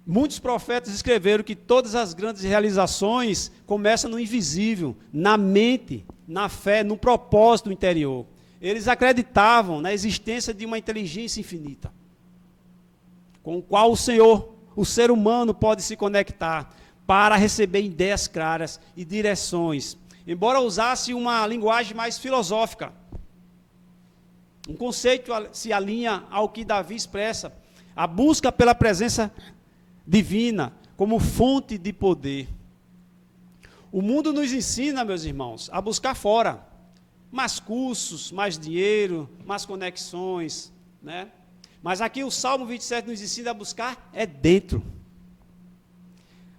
Muitos profetas escreveram que todas as grandes realizações começam no invisível, na mente, na fé, no propósito interior. Eles acreditavam na existência de uma inteligência infinita, com o qual o Senhor, o ser humano, pode se conectar para receber ideias claras e direções, embora usasse uma linguagem mais filosófica. Um conceito se alinha ao que Davi expressa, a busca pela presença divina como fonte de poder. O mundo nos ensina, meus irmãos, a buscar fora, mais cursos, mais dinheiro, mais conexões, né? Mas aqui o Salmo 27 nos ensina a buscar dentro.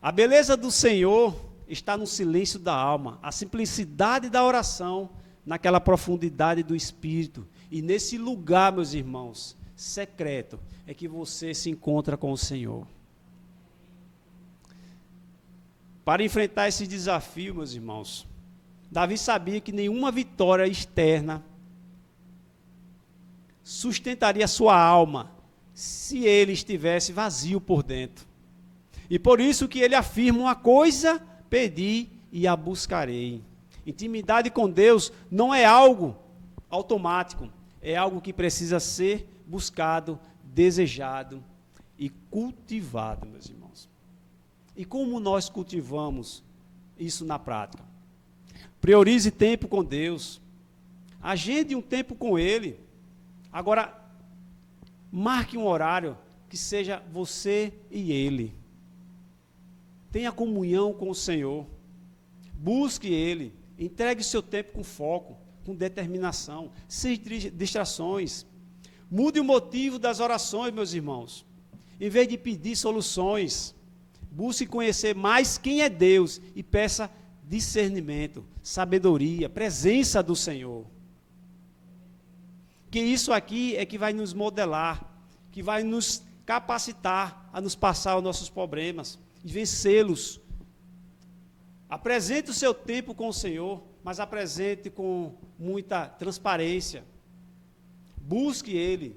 A beleza do Senhor está no silêncio da alma, a simplicidade da oração, naquela profundidade do Espírito. E nesse lugar, meus irmãos, secreto, é que você se encontra com o Senhor. Para enfrentar esse desafio, meus irmãos, Davi sabia que nenhuma vitória externa sustentaria a sua alma se ele estivesse vazio por dentro. E por isso que ele afirma uma coisa, pedi e a buscarei. Intimidade com Deus não é algo automático, é algo que precisa ser buscado, desejado e cultivado, meus irmãos. E como nós cultivamos isso na prática? Priorize tempo com Deus, agende um tempo com Ele. Agora, marque um horário que seja você e Ele. Tenha comunhão com o Senhor, busque Ele, entregue seu tempo com foco, com determinação, sem distrações. Mude o motivo das orações, meus irmãos. Em vez de pedir soluções, busque conhecer mais quem é Deus e peça discernimento, sabedoria, presença do Senhor. Que isso aqui é que vai nos modelar, que vai nos capacitar a nos passar os nossos problemas e vencê-los. Apresente o seu tempo com o Senhor, mas apresente com muita transparência. Busque Ele,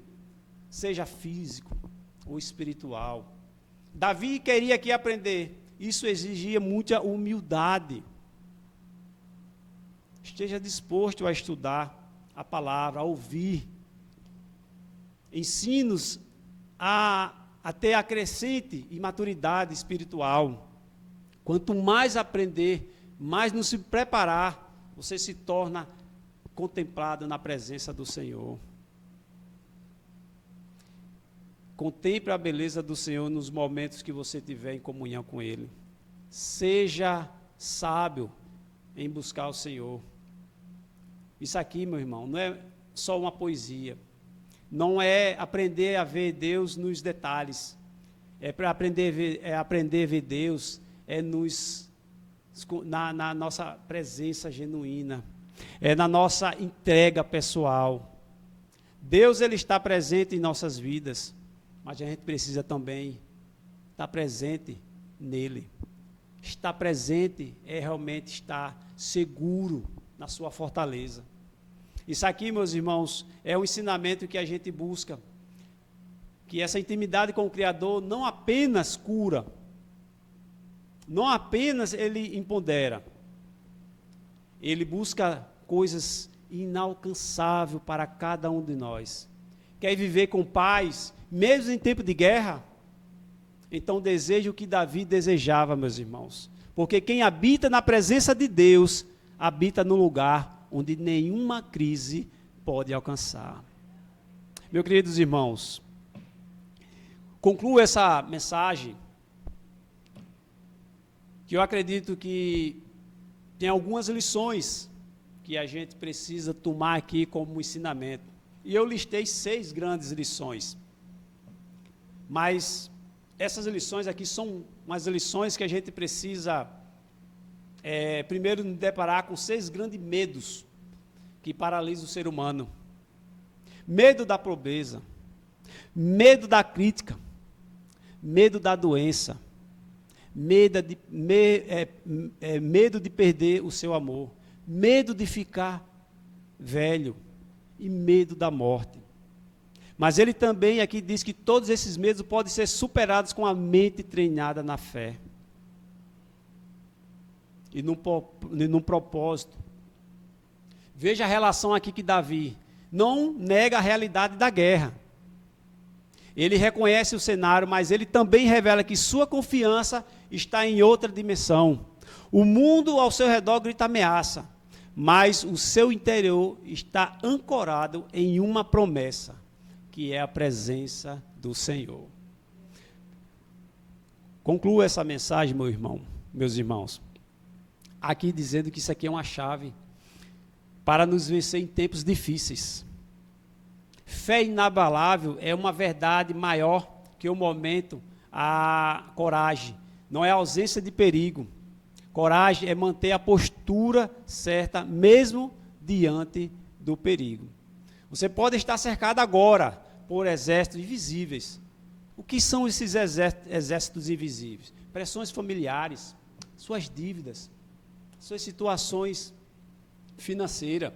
seja físico ou espiritual. Davi queria aqui aprender, isso exigia muita humildade. Esteja disposto a estudar a palavra, a ouvir. Ensine-nos a ter a crescente e maturidade espiritual. Quanto mais aprender, mais nos preparar, você se torna contemplado na presença do Senhor. Contemple a beleza do Senhor nos momentos que você tiver em comunhão com Ele. Seja sábio em buscar o Senhor. Isso aqui, meu irmão, não é só uma poesia. Não é aprender a ver Deus nos detalhes. É para aprender a ver Deus na nossa presença genuína. É na nossa entrega pessoal. Deus, Ele está presente em nossas vidas, mas a gente precisa também estar presente nele. Estar presente é realmente estar seguro na sua fortaleza. Isso aqui, meus irmãos, é um ensinamento que a gente busca, que essa intimidade com o Criador não apenas cura, não apenas Ele empodera, Ele busca coisas inalcançáveis para cada um de nós. Quer viver com paz, mesmo em tempo de guerra? Então deseje o que Davi desejava, meus irmãos. Porque quem habita na presença de Deus, habita no lugar onde nenhuma crise pode alcançar. Meus queridos irmãos, concluo essa mensagem, que eu acredito que tem algumas lições que a gente precisa tomar aqui como ensinamento. E eu listei 6 grandes lições. Mas essas lições aqui são umas lições que a gente precisa, primeiro, nos deparar com 6 grandes medos que paralisam o ser humano. Medo da pobreza, medo da crítica, medo da doença, medo de perder o seu amor, medo de ficar velho e medo da morte. Mas ele também aqui diz que todos esses medos podem ser superados com a mente treinada na fé. E num propósito. Veja a relação aqui que Davi não nega a realidade da guerra. Ele reconhece o cenário, mas ele também revela que sua confiança está em outra dimensão. O mundo ao seu redor grita ameaça, mas o seu interior está ancorado em uma promessa, que é a presença do Senhor. Concluo essa mensagem, meus irmãos, aqui dizendo que isso aqui é uma chave para nos vencer em tempos difíceis. Fé inabalável é uma verdade maior que o momento, a coragem. Não é a ausência de perigo. Coragem é manter a postura certa, mesmo diante do perigo. Você pode estar cercado agora por exércitos invisíveis. O que são esses exércitos invisíveis? Pressões familiares, suas dívidas, suas situações financeiras,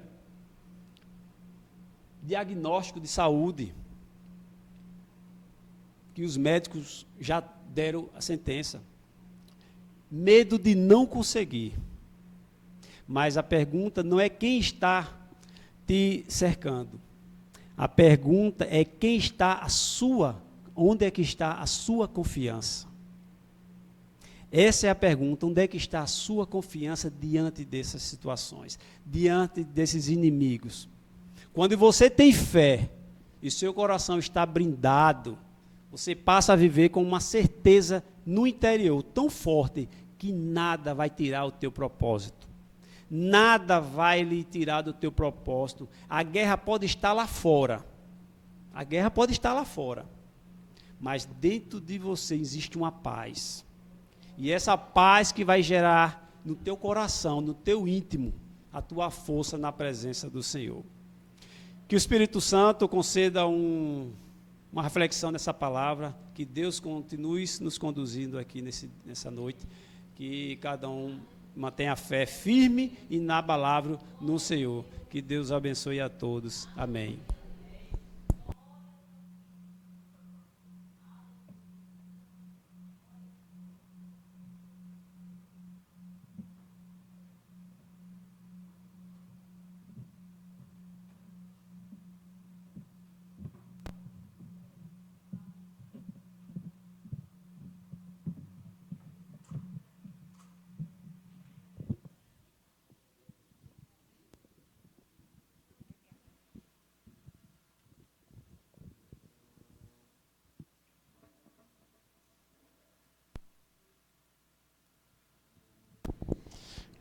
diagnóstico de saúde, que os médicos já deram a sentença. Medo de não conseguir. Mas a pergunta não é quem está te cercando. A pergunta é onde é que está a sua confiança? Essa é a pergunta, onde é que está a sua confiança diante dessas situações, diante desses inimigos? Quando você tem fé e seu coração está blindado, você passa a viver com uma certeza no interior tão forte que nada vai tirar o teu propósito. Nada vai lhe tirar do teu propósito. A guerra pode estar lá fora. A guerra pode estar lá fora. Mas dentro de você existe uma paz. E essa paz que vai gerar no teu coração, no teu íntimo, a tua força na presença do Senhor. Que o Espírito Santo conceda uma reflexão nessa palavra, que Deus continue nos conduzindo aqui nessa noite, que cada um mantenha a fé firme e inabalável no Senhor. Que Deus abençoe a todos. Amém.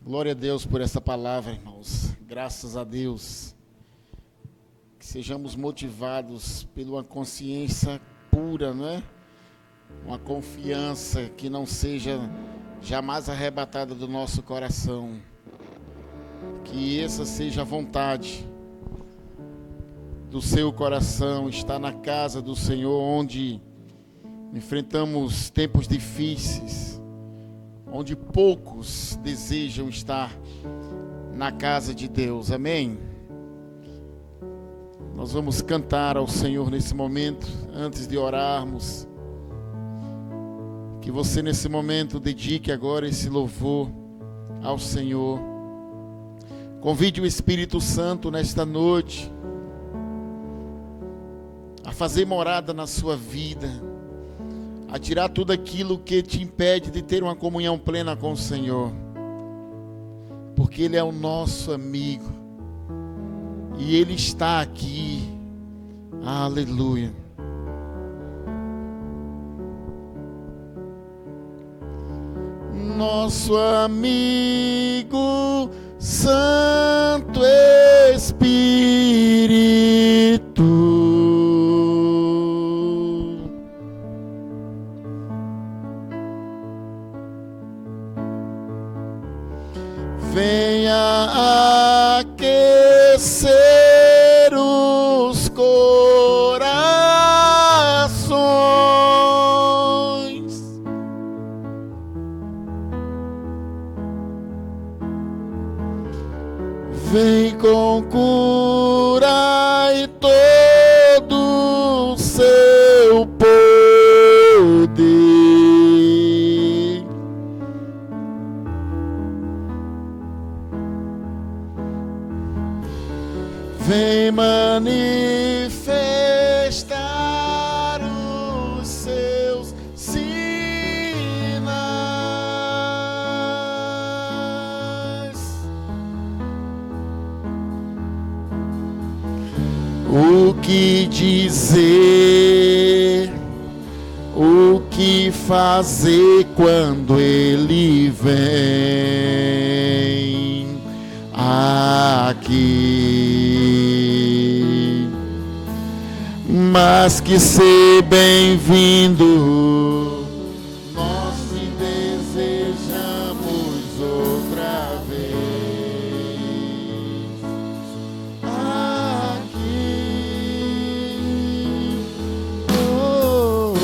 Glória a Deus por essa palavra, irmãos. Graças a Deus. Que sejamos motivados por uma consciência pura, não é? Uma confiança que não seja jamais arrebatada do nosso coração. Que essa seja a vontade do seu coração, estar na casa do Senhor, onde enfrentamos tempos difíceis, onde poucos desejam estar na casa de Deus. Amém? Nós vamos cantar ao Senhor nesse momento, antes de orarmos. Que você nesse momento dedique agora esse louvor ao Senhor. Convide o Espírito Santo nesta noite a fazer morada na sua vida, a tirar tudo aquilo que te impede de ter uma comunhão plena com o Senhor, porque Ele é o nosso amigo e Ele está aqui. Aleluia. Nosso amigo Santo Espírito, venha aquecer os corações, vem com cura e todo o seu poder. Vem manifestar os seus sinais. O que dizer, o que fazer quando Ele vem aqui? Mas que ser bem-vindo, nós te desejamos outra vez aqui. Oh, oh,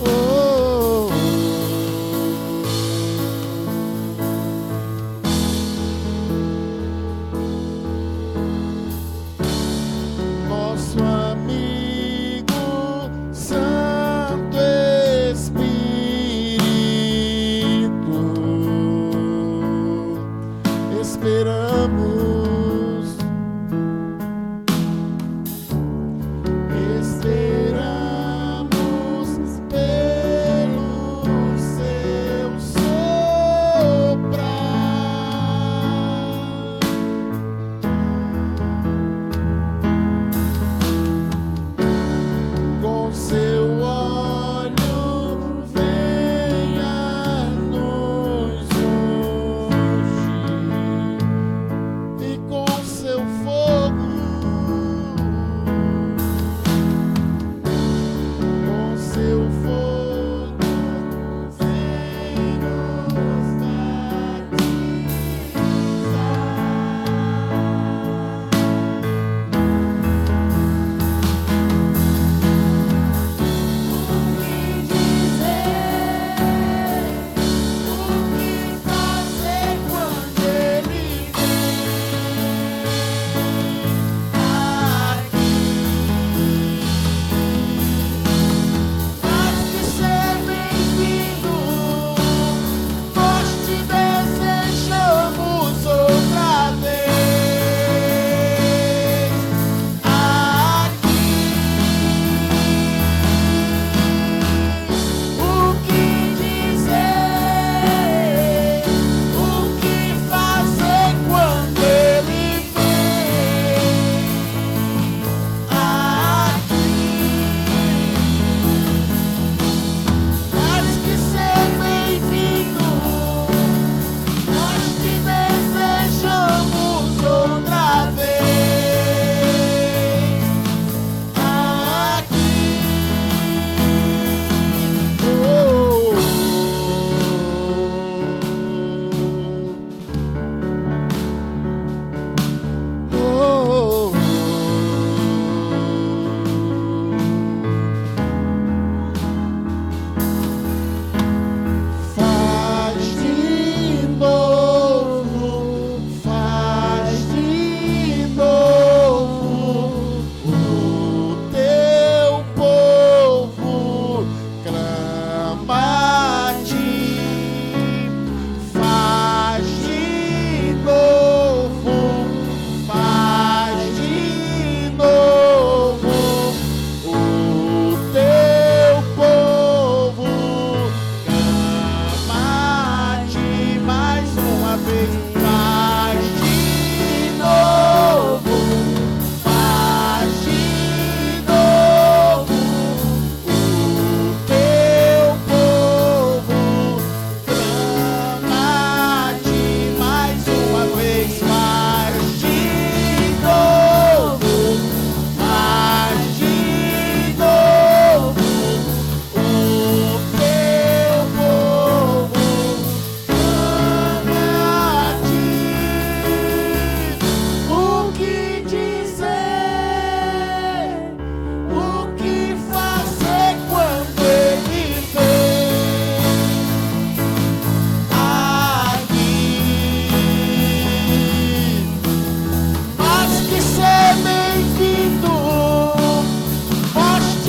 oh.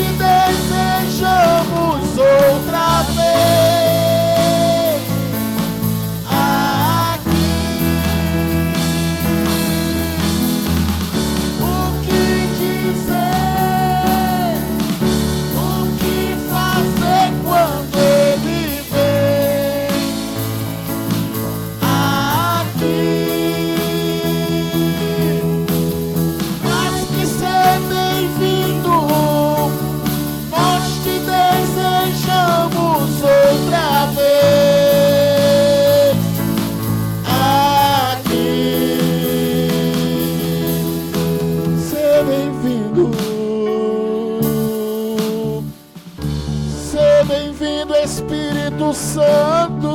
te desejamos outra vez aqui. O que dizer, o que fazer quando Ele vem aqui? Mas que ser bem-vindo, nós te desejamos outra vez aqui. Ser bem-vindo, ser bem-vindo, Espírito Santo.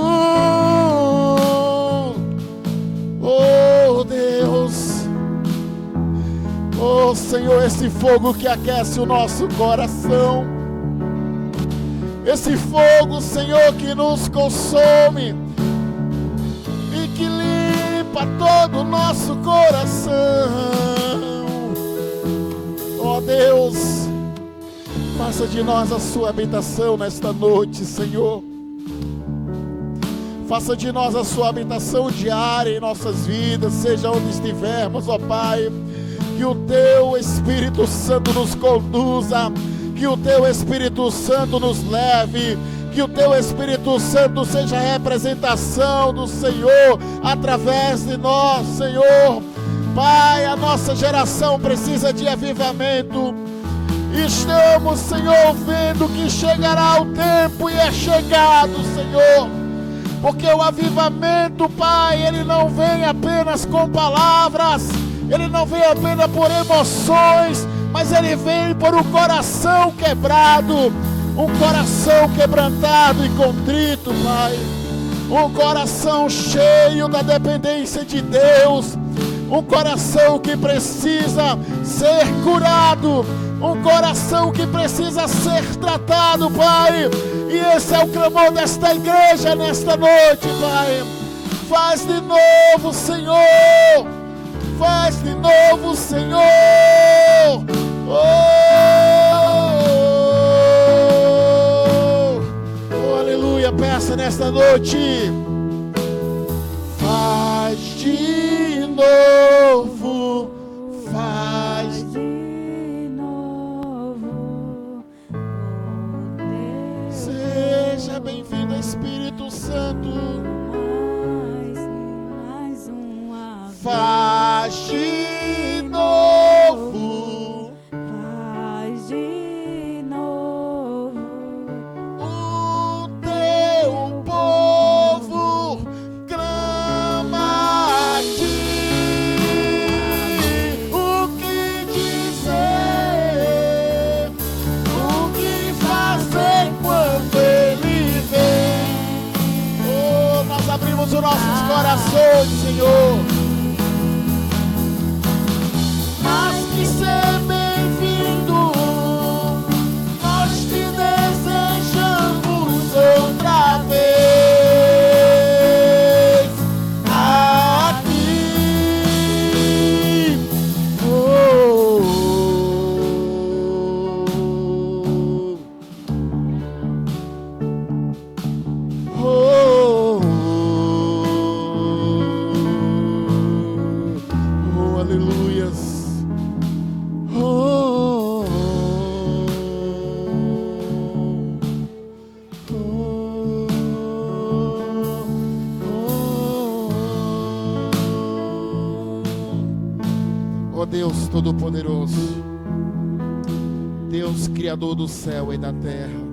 Oh Deus, oh Senhor, esse fogo que aquece o nosso coração, esse fogo, Senhor, que nos consome e que limpa todo o nosso coração. Ó Deus, faça de nós a sua habitação nesta noite, Senhor. Faça de nós a sua habitação diária em nossas vidas, seja onde estivermos, ó Pai. Que o Teu Espírito Santo nos conduza, que o Teu Espírito Santo nos leve, que o Teu Espírito Santo seja a representação do Senhor através de nós, Senhor. Pai, a nossa geração precisa de avivamento. Estamos, Senhor, vendo que chegará o tempo e é chegado, Senhor. Porque o avivamento, Pai, ele não vem apenas com palavras, ele não vem apenas por emoções, mas ele vem por um coração quebrado, um coração quebrantado e contrito, Pai. Um coração cheio da dependência de Deus, um coração que precisa ser curado, um coração que precisa ser tratado, Pai. E esse é o clamor desta igreja nesta noite, Pai. Faz de novo, Senhor. Faz de novo, Senhor. Oh, aleluia. Peça nesta noite. Faz de novo. Faz de novo. Seja bem-vindo, Espírito Santo. Mais uma vez. Faz de novo. Faz de novo. O teu povo clama a ti. O que dizer? O que fazer quando Ele vem? Oh, nós abrimos os nossos corações, Senhor. Mas que ser bem-vindo, nós te desejamos outra vez aqui. Oh, oh, oh, aleluias. Oh, oh, oh, oh Deus Todo-Poderoso, Deus Criador do céu e da terra,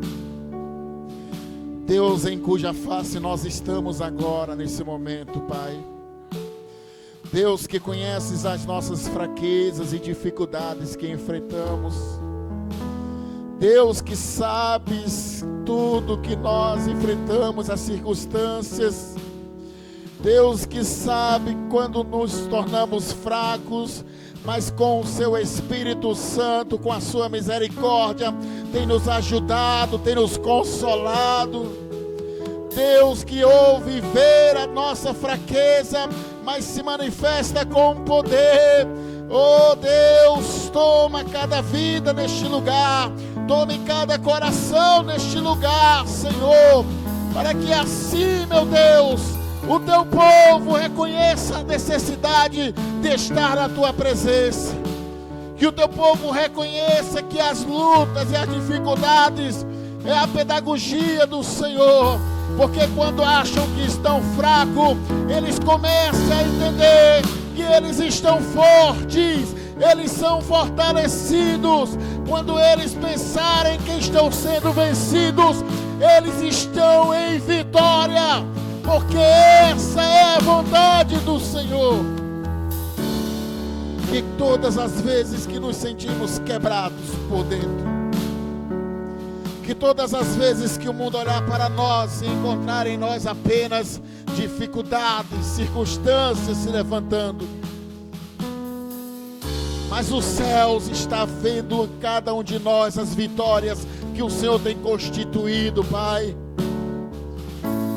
Deus em cuja face nós estamos agora nesse momento, Pai. Deus que conheces as nossas fraquezas e dificuldades que enfrentamos. Deus que sabes tudo que nós enfrentamos, as circunstâncias. Deus que sabe quando nos tornamos fracos, mas com o seu Espírito Santo, com a sua misericórdia, tem nos ajudado, tem nos consolado. Deus que ouve ver a nossa fraqueza, mas se manifesta com poder. Oh Deus, toma cada vida neste lugar, Tome cada coração neste lugar, Senhor, para que assim, meu Deus, o teu povo reconheça a necessidade de estar na tua presença. Que o teu povo reconheça que as lutas e as dificuldades é a pedagogia do Senhor. Porque quando acham que estão fracos, eles começam a entender que eles estão fortes, eles são fortalecidos. Quando eles pensarem que estão sendo vencidos, eles estão em vitória, porque essa é a vontade do Senhor. Que todas as vezes que nos sentimos quebrados por dentro, que todas as vezes que o mundo olhar para nós e encontrar em nós apenas dificuldades, circunstâncias se levantando, mas os céus está vendo cada um de nós as vitórias que o Senhor tem constituído, Pai.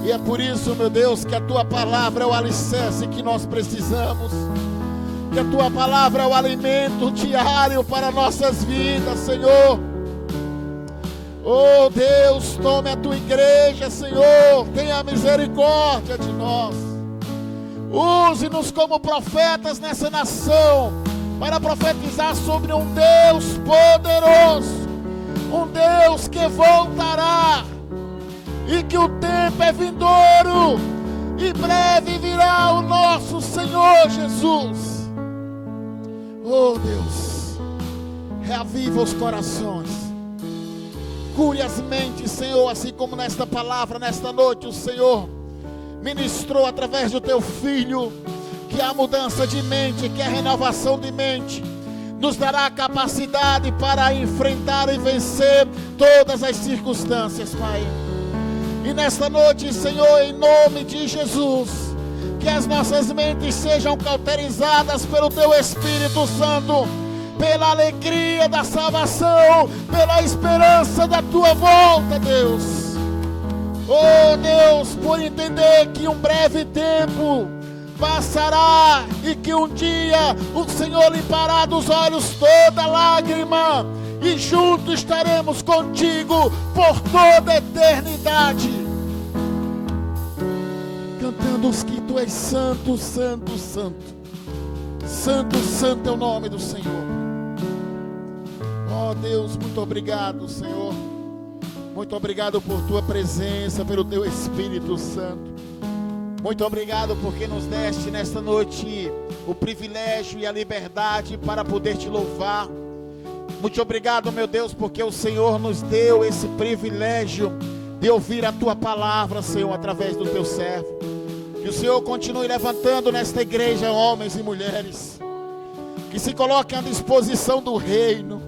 E é por isso, meu Deus, que a Tua palavra é o alicerce que nós precisamos, que a Tua palavra é o alimento diário para nossas vidas, Senhor. Oh Deus, tome a Tua igreja, Senhor, tenha misericórdia de nós. Use-nos como profetas nessa nação, para profetizar sobre um Deus poderoso, um Deus que voltará, e que o tempo é vindouro, e breve virá o nosso Senhor Jesus. Oh Deus, reaviva os corações, cure as mentes, Senhor, assim como nesta palavra, nesta noite, o Senhor ministrou através do Teu Filho, que a mudança de mente, que a renovação de mente, nos dará a capacidade para enfrentar e vencer todas as circunstâncias, Pai. E nesta noite, Senhor, em nome de Jesus, que as nossas mentes sejam cauterizadas pelo Teu Espírito Santo, pela alegria da salvação, pela esperança da Tua volta, Deus. Oh Deus, por entender que um breve tempo passará e que um dia o Senhor limpará dos olhos toda lágrima, e juntos estaremos contigo por toda a eternidade, cantando os que Tu és santo, santo, santo. Santo, santo é o nome do Senhor. Oh Deus, muito obrigado, Senhor. Muito obrigado por Tua presença, pelo Teu Espírito Santo. Muito obrigado porque nos deste nesta noite o privilégio e a liberdade para poder Te louvar. Muito obrigado, meu Deus, porque o Senhor nos deu esse privilégio de ouvir a Tua palavra, Senhor, através do Teu servo. Que o Senhor continue levantando nesta igreja homens e mulheres que se coloquem à disposição do reino,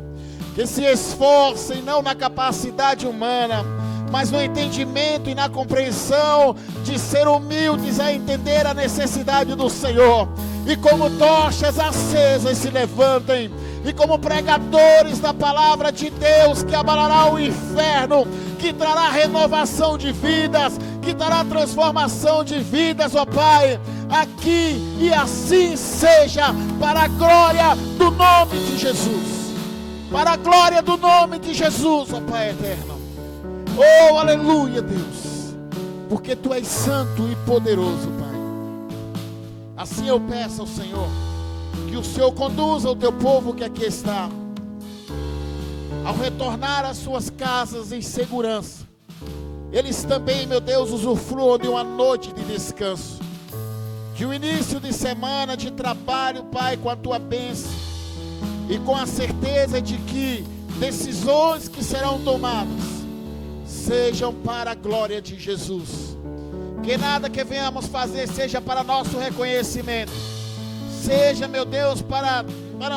que se esforcem não na capacidade humana, mas no entendimento e na compreensão de ser humildes a entender a necessidade do Senhor, e como tochas acesas se levantem, e como pregadores da palavra de Deus que abalará o inferno, que trará renovação de vidas, que trará transformação de vidas, ó Pai, aqui, e assim seja, para a glória do nome de Jesus, para a glória do nome de Jesus, ó Pai eterno. Oh, aleluia, Deus, porque Tu és santo e poderoso, Pai. Assim eu peço ao Senhor, que o Senhor conduza o Teu povo que aqui está, ao retornar às suas casas em segurança, eles também, meu Deus, usufruam de uma noite de descanso, de um início de semana de trabalho, Pai, com a Tua bênção, e com a certeza de que decisões que serão tomadas sejam para a glória de Jesus. Que nada que venhamos fazer seja para nosso reconhecimento, seja, meu Deus, para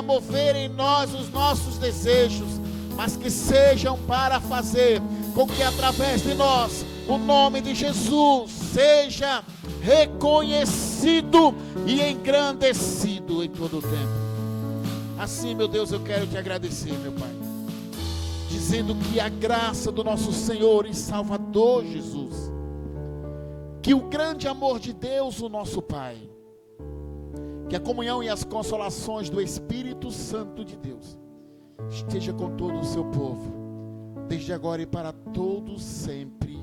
mover em nós os nossos desejos, mas que sejam para fazer com que através de nós o nome de Jesus seja reconhecido e engrandecido em todo o tempo. Assim, meu Deus, eu quero Te agradecer, meu Pai, dizendo que a graça do nosso Senhor e Salvador Jesus, que o grande amor de Deus, o nosso Pai, que a comunhão e as consolações do Espírito Santo de Deus esteja com todo o seu povo, desde agora e para todos sempre.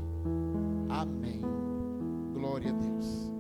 Amém. Glória a Deus.